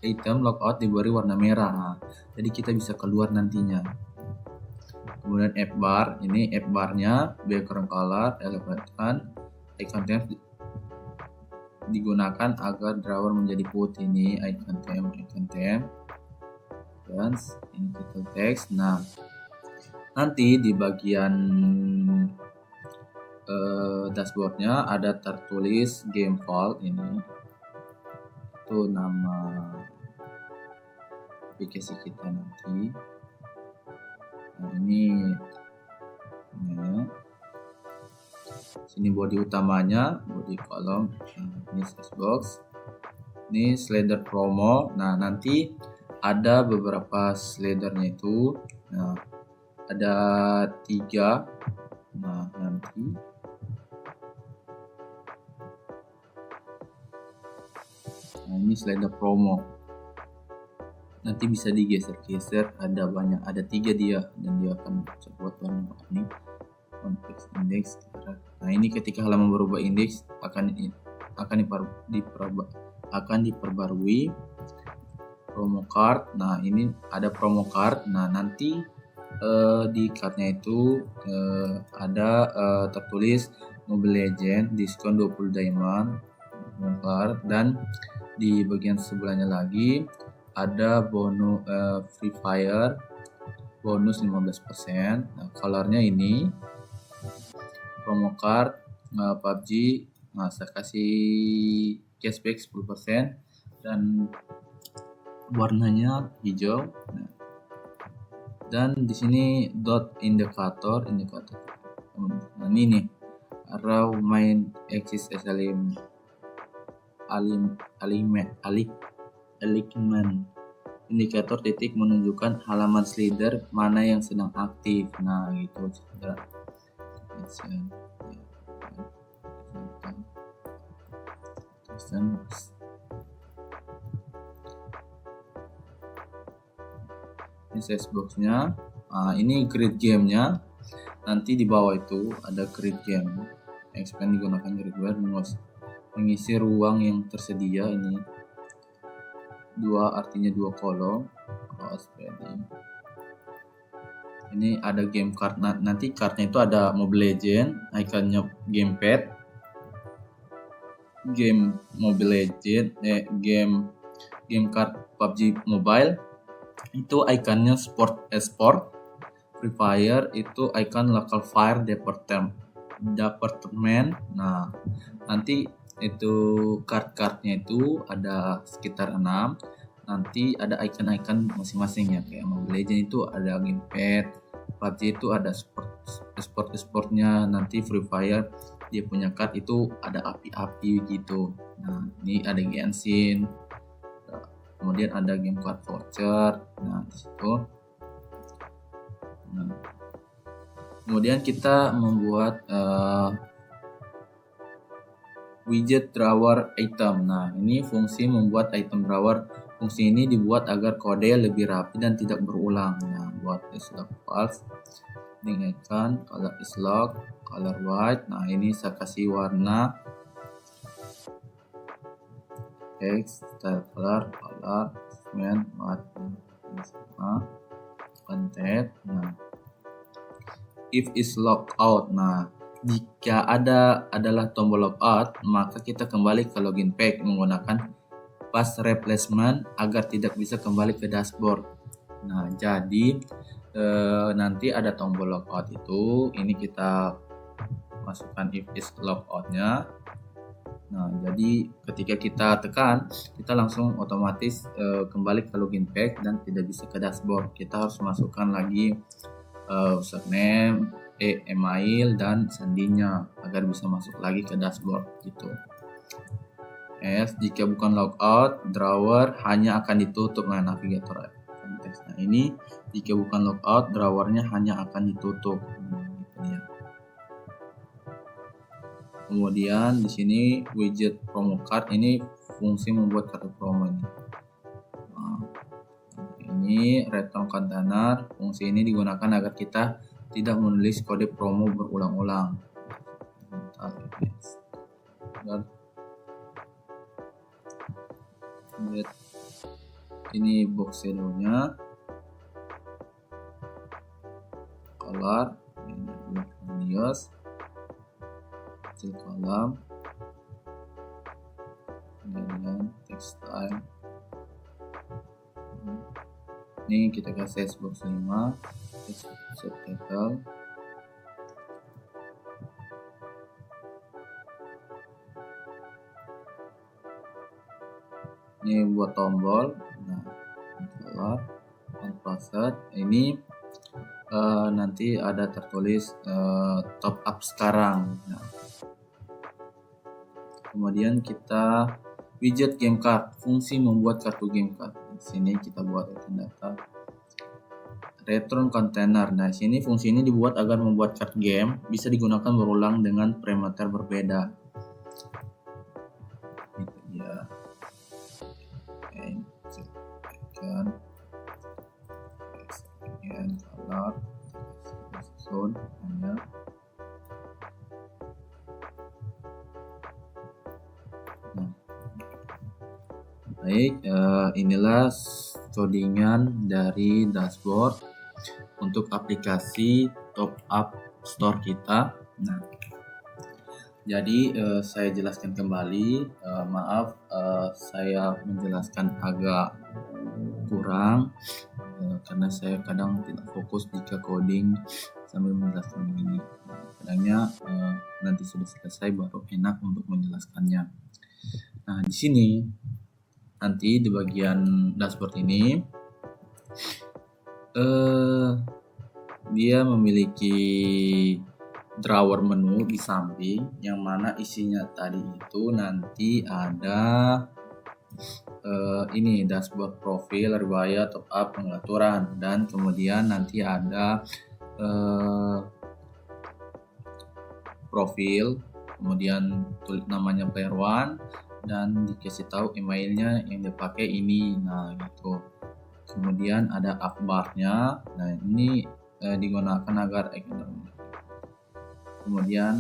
item logout diberi warna merah. Nah, jadi kita bisa keluar nantinya. Kemudian app bar, ini app barnya background color, elevation, icon tab digunakan agar drawer menjadi putih. Ini icon tab, dan ini title text. Nah, nanti di bagian dashboardnya ada tertulis game file, ini itu nama aplikasi kita nanti. Nah, ini ya. Sini body utamanya, body kolom, ini size box, ini slider promo. Nah, nanti ada beberapa slidernya itu. Nah, ada 3. Nah, nanti ini slider promo. Nanti bisa digeser-geser, ada banyak, ada 3 dia, dan dia akan buat warna-warni konteks indeks. Nah, ini ketika halaman berubah indeks akan diperbarui promo card. Nah, ini ada promo card. Nah, nanti di cardnya itu ada tertulis Mobile Legends diskon 20 diamond card, dan di bagian sebelahnya lagi ada bonus Free Fire bonus 15%. Nah, colornya ini promo card PUBG. Nah, saya kasih cashback 10% dan warnanya hijau. Nah, dan di sini dot indikator. Nah, ini nih raw main axis alignment indikator titik menunjukkan halaman slider mana yang sedang aktif. Nah, gitu. Ini size boxnya. Nah, ini grid gamenya. Nanti di bawah itu ada grid game. Expand digunakan grid game mengisi ruang yang tersedia. Ini 2 artinya 2 kolom. Ini ada game card. Nanti cardnya itu ada Mobile Legends, ikonnya gamepad, game Mobile Legends, game card PUBG Mobile itu ikonnya sport esport. Free Fire itu icon local fire department. Nah, nanti itu card-cardnya itu ada sekitar 6. Nanti ada icon-icon masing-masing ya, kayak Mobile Legends itu ada gamepad, PUBG itu ada sportnya. Nanti Free Fire dia punya card itu ada api-api gitu. Nah, ini ada Genshin, kemudian ada game card voucher. Nah, di situ. Nah, kemudian kita membuat widget drawer item. Nah, ini fungsi membuat item drawer. Fungsi ini dibuat agar kode lebih rapi dan tidak berulang. Nah, buat islock false, link icon, color islock, color white. Nah, ini saya kasih warna text, style color, segment, content. Nah, if is logout. Nah, jika adalah tombol logout, maka kita kembali ke login page menggunakan pass replacement agar tidak bisa kembali ke dashboard. Nah, jadi nanti ada tombol logout itu, ini kita masukkan if is logoutnya. Nah, jadi ketika kita tekan, kita langsung otomatis kembali ke login page dan tidak bisa ke dashboard. Kita harus masukkan lagi username, email, dan sandinya agar bisa masuk lagi ke dashboard gitu. Jika bukan logout, drawer hanya akan ditutup. Nah, navigator konteks. Nah, ini jika bukan logout, drawernya hanya akan ditutup. Nah, gitu ya. Kemudian di sini widget promo card, ini fungsi membuat kartu promo ini. Nah, ini return container, fungsi ini digunakan agar kita tidak menulis kode promo berulang-ulang. Dan ini box shadow-nya, color, news, kecil kolam, kemudian textile. Ini kita kasih box 5, subtitle. Ini buat tombol. Nah, color, unpaused. Ini nanti ada tertulis top up sekarang. Nah, kemudian kita widget game card, fungsi membuat kartu game card. Di sini kita buat data return container. Nah, sini fungsi ini dibuat agar membuat kartu game bisa digunakan berulang dengan parameter berbeda. Itu dia. Kemudian color, zone, hanya. Baik, inilah codingan dari dashboard untuk aplikasi top up store kita. Nah, jadi saya jelaskan kembali, maaf saya menjelaskan agak kurang karena saya kadang tidak fokus jika coding sambil menjelaskan begini. Kadangnya nanti sudah selesai baru enak untuk menjelaskannya. Nah, di sini nanti di bagian dashboard ini dia memiliki drawer menu di samping yang mana isinya tadi itu nanti ada ini dashboard profil, riwayat, top up, pengaturan, dan kemudian nanti ada profil, kemudian tulis namanya player one dan dikasih tahu emailnya yang dipakai ini. Nah, gitu. Kemudian ada akhbarnya. Nah, ini digunakan agar kemudian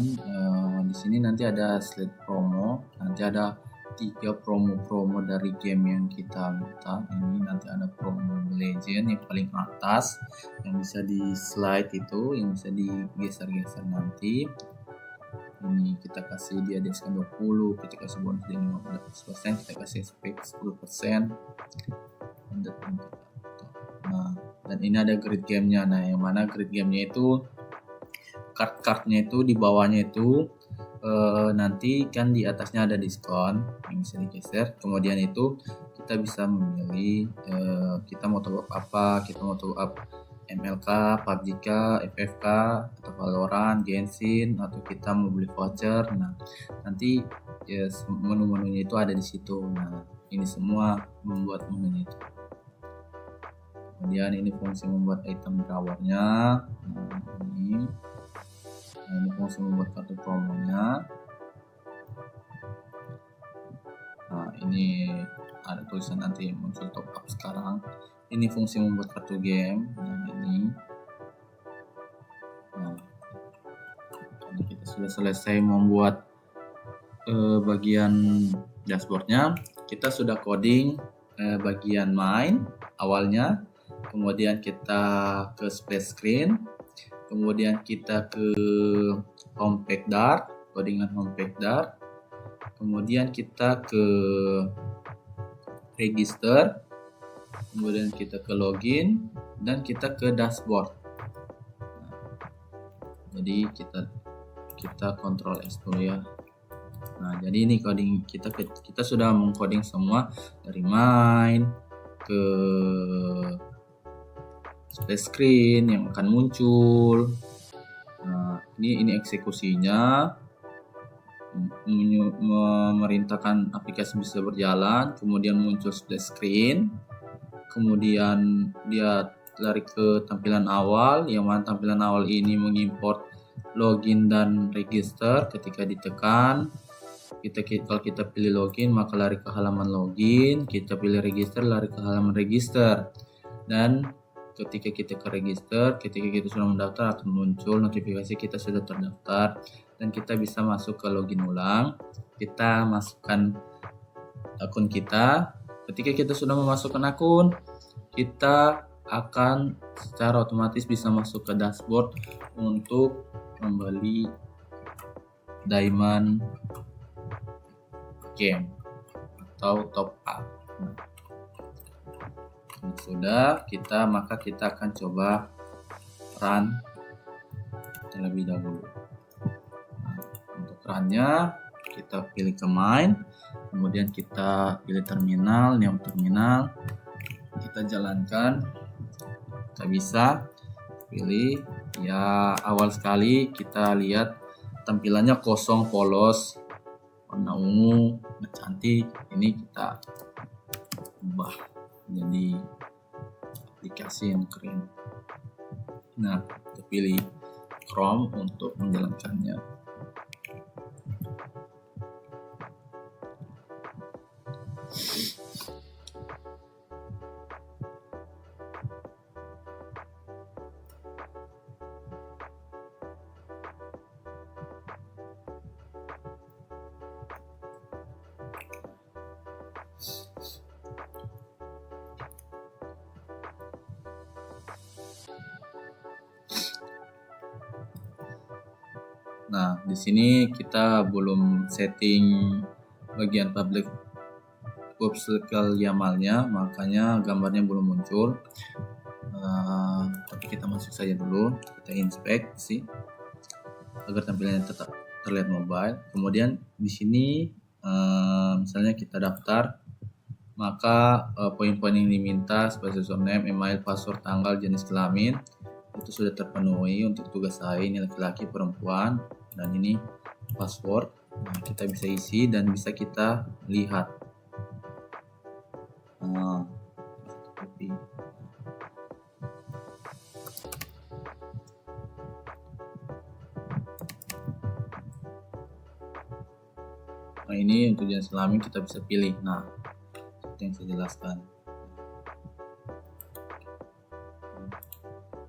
di sini nanti ada slide promo, nanti ada 3 promo dari game yang kita minta. Ini nanti ada promo legend yang paling atas yang bisa di slide itu, yang bisa digeser-geser nanti. Ini kita kasih dia diskon 20, kita kasih bonus dia 15%, kita kasih spek 10%. Nah, dan ini ada grid gamenya. Nah, yang mana grid gamenya itu card-cardnya itu di bawahnya itu nanti kan di atasnya ada diskon yang bisa digeser. Kemudian itu kita bisa memilih kita mau top up apa, kita mau top up MLK, PUBG, FFK, atau Valorant, Genshin, atau kita mau beli voucher. Nah, nanti ya, menu-menunya itu ada di situ. Nah, ini semua membuat menu itu. Kemudian ini fungsi membuat item drawernya. Nah, ini fungsi membuat kartu promonya. Nah, ini ada tulisan nanti muncul top up sekarang. Ini fungsi membuat kartu game. Nah, ini kita sudah selesai membuat bagian dashboardnya. Kita sudah coding bagian main awalnya, kemudian kita ke splash screen, kemudian kita ke homepage dart, codingan homepage dart, kemudian kita ke register, kemudian kita ke login, dan kita ke dashboard. Nah, jadi kita Ctrl S dulu ya. Nah, jadi ini coding kita sudah mengcoding semua dari main ke splash screen yang akan muncul. Nah, ini eksekusinya, memerintahkan aplikasi bisa berjalan, kemudian muncul splash screen, kemudian dia lari ke tampilan awal, yang mana tampilan awal ini mengimport login dan register. Ketika ditekan, kalau kita pilih login maka lari ke halaman login, kita pilih register lari ke halaman register. Dan ketika kita ke register, ketika kita sudah mendaftar akan muncul notifikasi kita sudah terdaftar dan kita bisa masuk ke login ulang. Kita masukkan akun kita. Ketika kita sudah memasukkan akun, kita akan secara otomatis bisa masuk ke dashboard untuk membeli diamond game atau top up. Sudah maka kita akan coba run terlebih dahulu. Untuk runnya kita pilih ke main, kemudian kita pilih terminal, new terminal, kita jalankan. Kita bisa pilih ya, awal sekali kita lihat tampilannya kosong, polos, warna ungu, cantik. Ini kita ubah jadi aplikasi yang keren. Nah, kita pilih Chrome untuk menjalankannya. Nah, di sini kita belum setting bagian public obstacle YAML-nya, makanya gambarnya belum muncul. Tapi kita masuk saja dulu, kita inspeksi agar tampilannya tetap terlihat mobile. Kemudian di sini misalnya kita daftar, maka poin-poin yang diminta seperti username, email, password, tanggal, jenis kelamin itu sudah terpenuhi. Untuk tugas saya ini laki-laki, perempuan, dan ini password. Nah, kita bisa isi dan bisa kita lihat. Nah, ini untuk jenis kelamin kita bisa pilih. Nah, seperti yang saya jelaskan.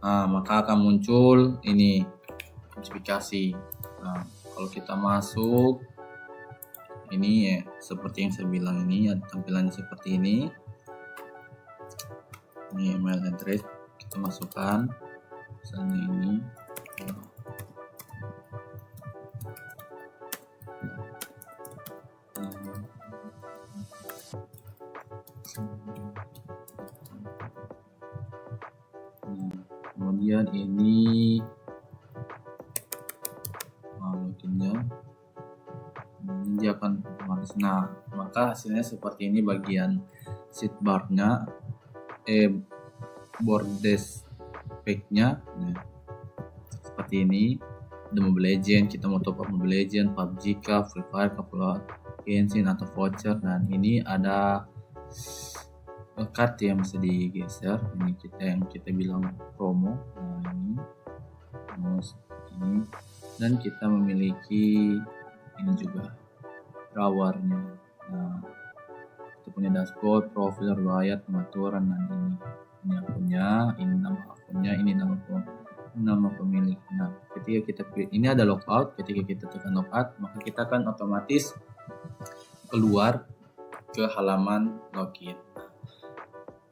Nah, maka akan muncul ini notifikasi. Nah, kalau kita masuk ini ya, seperti yang saya bilang, ini tampilannya seperti ini. Ini email address kita masukkan, misalnya ini. Kemudian ini loginnya, ini dia akan otomatis. Nah, maka hasilnya seperti ini bagian sidebar-nya, bordes pack-nya. Nah, seperti ini. Ada Mobile Legends, kita mau top up Mobile Legends, PUBG, Free Fire, Genshin atau voucher. Dan ini ada card yang bisa digeser. Ini yang kita bilang promo. Nah, ini dan kita memiliki ini juga drawernya. Nah, kita punya dashboard, profil, riwayat, pengaturan. Dan ini akunnya, ini nama akunnya, ini nama pemilik. Nah, ketika kita ini ada logout, ketika kita tekan logout, maka kita akan otomatis keluar ke halaman login.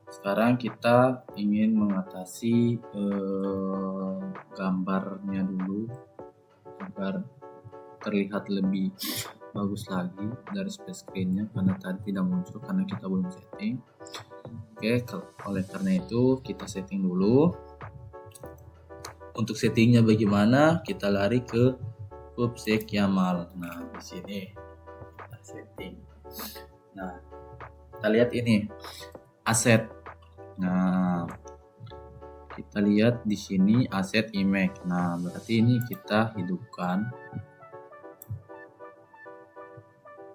Sekarang kita ingin mengatasi gambarnya dulu agar terlihat lebih bagus lagi dari split screen-nya, karena tadi tidak muncul karena kita belum setting. Oke, oleh karena itu kita setting dulu. Untuk settingnya bagaimana? Kita lari ke PubSec YAML. Nah, di sini kita setting. Nah, kita lihat ini aset. Nah, kita lihat di sini aset image. Nah, berarti ini kita hidupkan.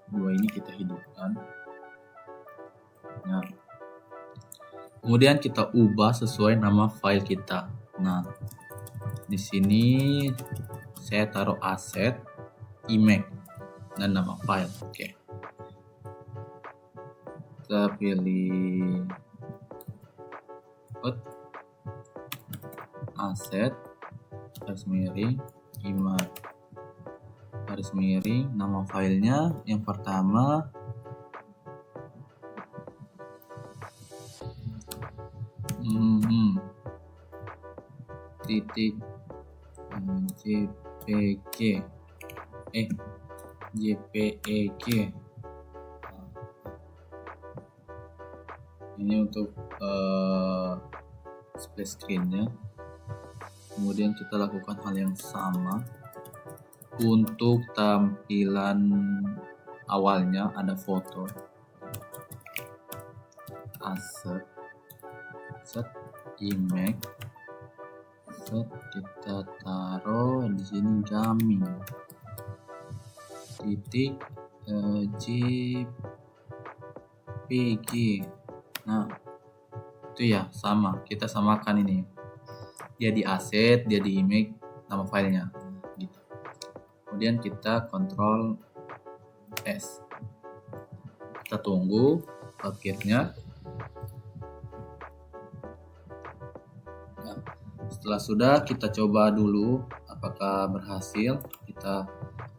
Dua ini kita hidupkan. Nah, kemudian kita ubah sesuai nama file kita. Nah, di sini saya taruh aset, image, dan nama file. Oke. Kita pilih aset, garis miring, image, garis miring, nama filenya yang pertama titik JPEG. Ini untuk splash screen-nya. Kemudian kita lakukan hal yang sama untuk tampilan awalnya, ada foto, aset, image, kita taruh di sini gaming, titik JPG. Nah, itu ya sama, kita samakan ini. Dia di aset, dia di image, nama filenya. Gitu. Kemudian kita Ctrl S. Kita tunggu akhirnya. Nah, setelah sudah, kita coba dulu apakah berhasil. Kita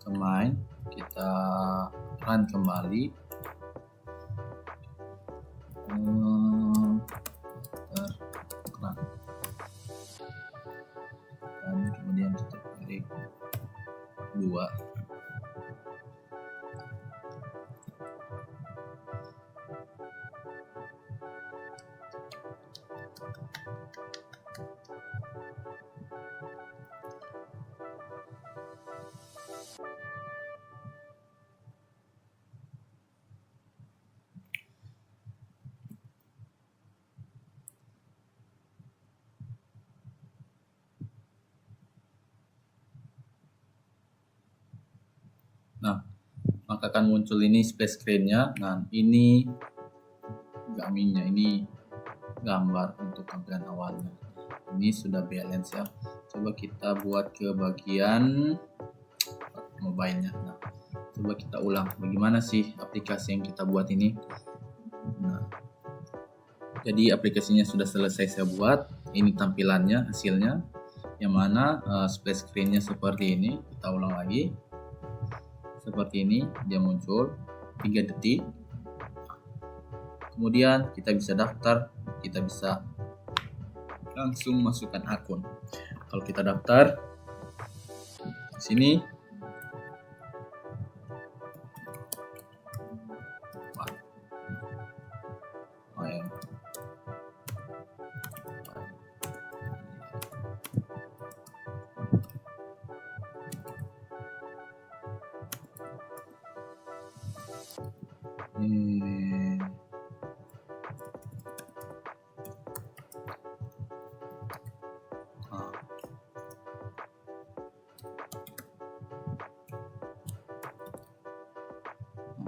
ke main, kita run kembali. Dan kemudian kita pilih 2. Nah, maka akan muncul ini splash screen-nya. Nah, ini gamingnya, ini gambar untuk tampilan awalnya. Ini sudah balance ya. Coba kita buat ke bagian mobile-nya. Nah, coba kita ulang. Bagaimana sih aplikasi yang kita buat ini? Nah, jadi aplikasinya sudah selesai saya buat. Ini tampilannya, hasilnya. Yang mana splash screen-nya seperti ini. Kita ulang lagi. Seperti ini, dia muncul 3 detik. Kemudian kita bisa daftar, kita bisa langsung masukkan akun. Kalau kita daftar di sini,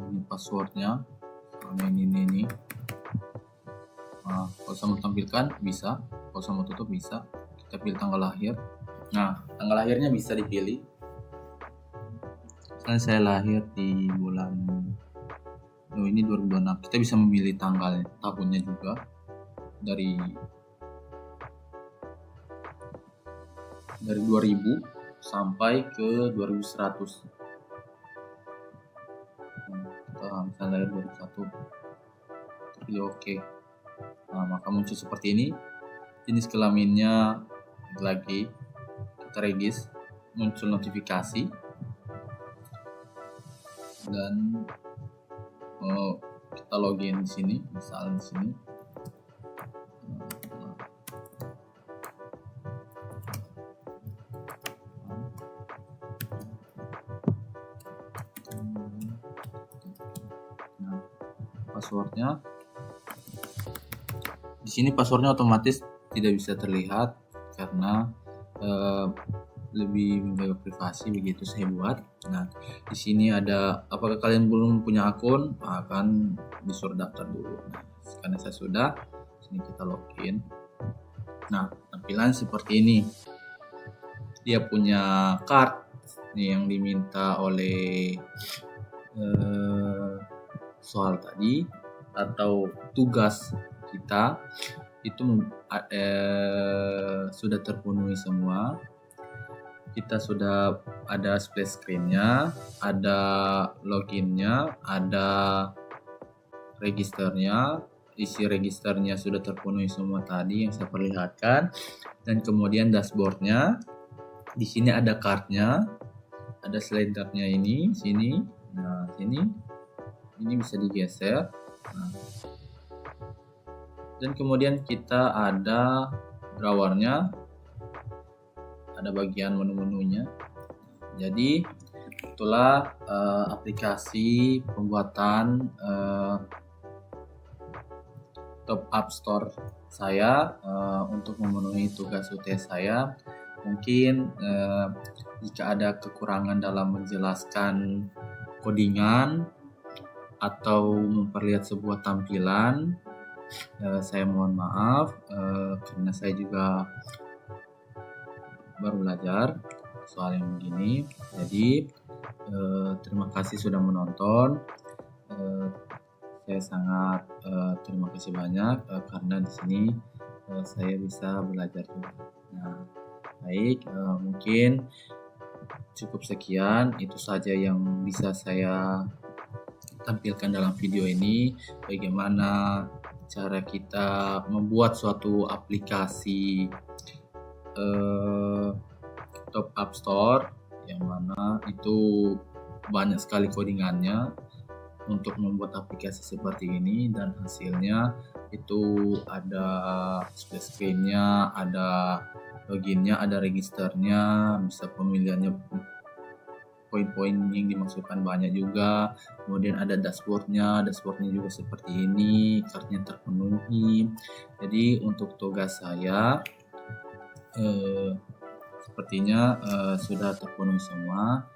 ini passwordnya, ini. Nah, kalau saya mau tampilkan bisa, kalau saya mau tutup bisa. Kita pilih tanggal lahir. Nah, tanggal lahirnya bisa dipilih. Misalnya saya lahir di bulan ini 2026. Kita bisa memilih tanggal tahunnya juga dari 2000 sampai ke 2100. Misalnya lahir 2001, kita pilih OK. Nah, maka muncul seperti ini. Jenis kelaminnya lagi kita regis, muncul notifikasi, dan kita login di sini, misalnya di sini. Nah, passwordnya di sini, passwordnya otomatis tidak bisa terlihat karena lebih menjaga privasi, begitu saya buat. Nah, di sini ada apakah kalian belum punya akun, akan disuruh daftar dulu. Nah, karena saya sudah, sini kita login. Nah, tampilan seperti ini. Dia punya card, nih yang diminta oleh soal tadi atau tugas kita itu sudah terpenuhi semua. Kita sudah ada splash screen-nya, ada login-nya, ada registernya. Isi registernya sudah terpenuhi semua tadi yang saya perlihatkan, dan kemudian dashboardnya. Di sini ada card-nya, ada slidernya ini, sini. Nah, sini. Ini bisa digeser. Nah. Dan kemudian kita ada drawernya, ada bagian menu-menunya. Jadi itulah aplikasi pembuatan Top Up Store saya untuk memenuhi tugas UTS saya. Mungkin jika ada kekurangan dalam menjelaskan codingan atau memperlihat sebuah tampilan, saya mohon maaf karena saya juga baru belajar soal yang begini. Jadi terima kasih sudah menonton. Saya sangat terima kasih banyak karena di sini saya bisa belajar juga. Nah, baik, mungkin cukup sekian. Itu saja yang bisa saya tampilkan dalam video ini. Bagaimana cara kita membuat suatu aplikasi Top Up Store, yang mana itu banyak sekali codingannya untuk membuat aplikasi seperti ini, dan hasilnya itu ada splash screen-nya, ada login-nya, ada registernya, bisa pemilihannya, poin-poin yang dimasukkan banyak juga. Kemudian ada dashboardnya juga seperti ini, card-nya terpenuhi. Jadi untuk tugas saya sepertinya sudah terpenuhi semua.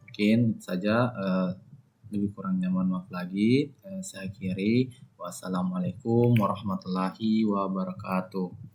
Mungkin saja lebih kurangnya mohon maaf lagi. Saya akhiri. Wassalamualaikum warahmatullahi wabarakatuh.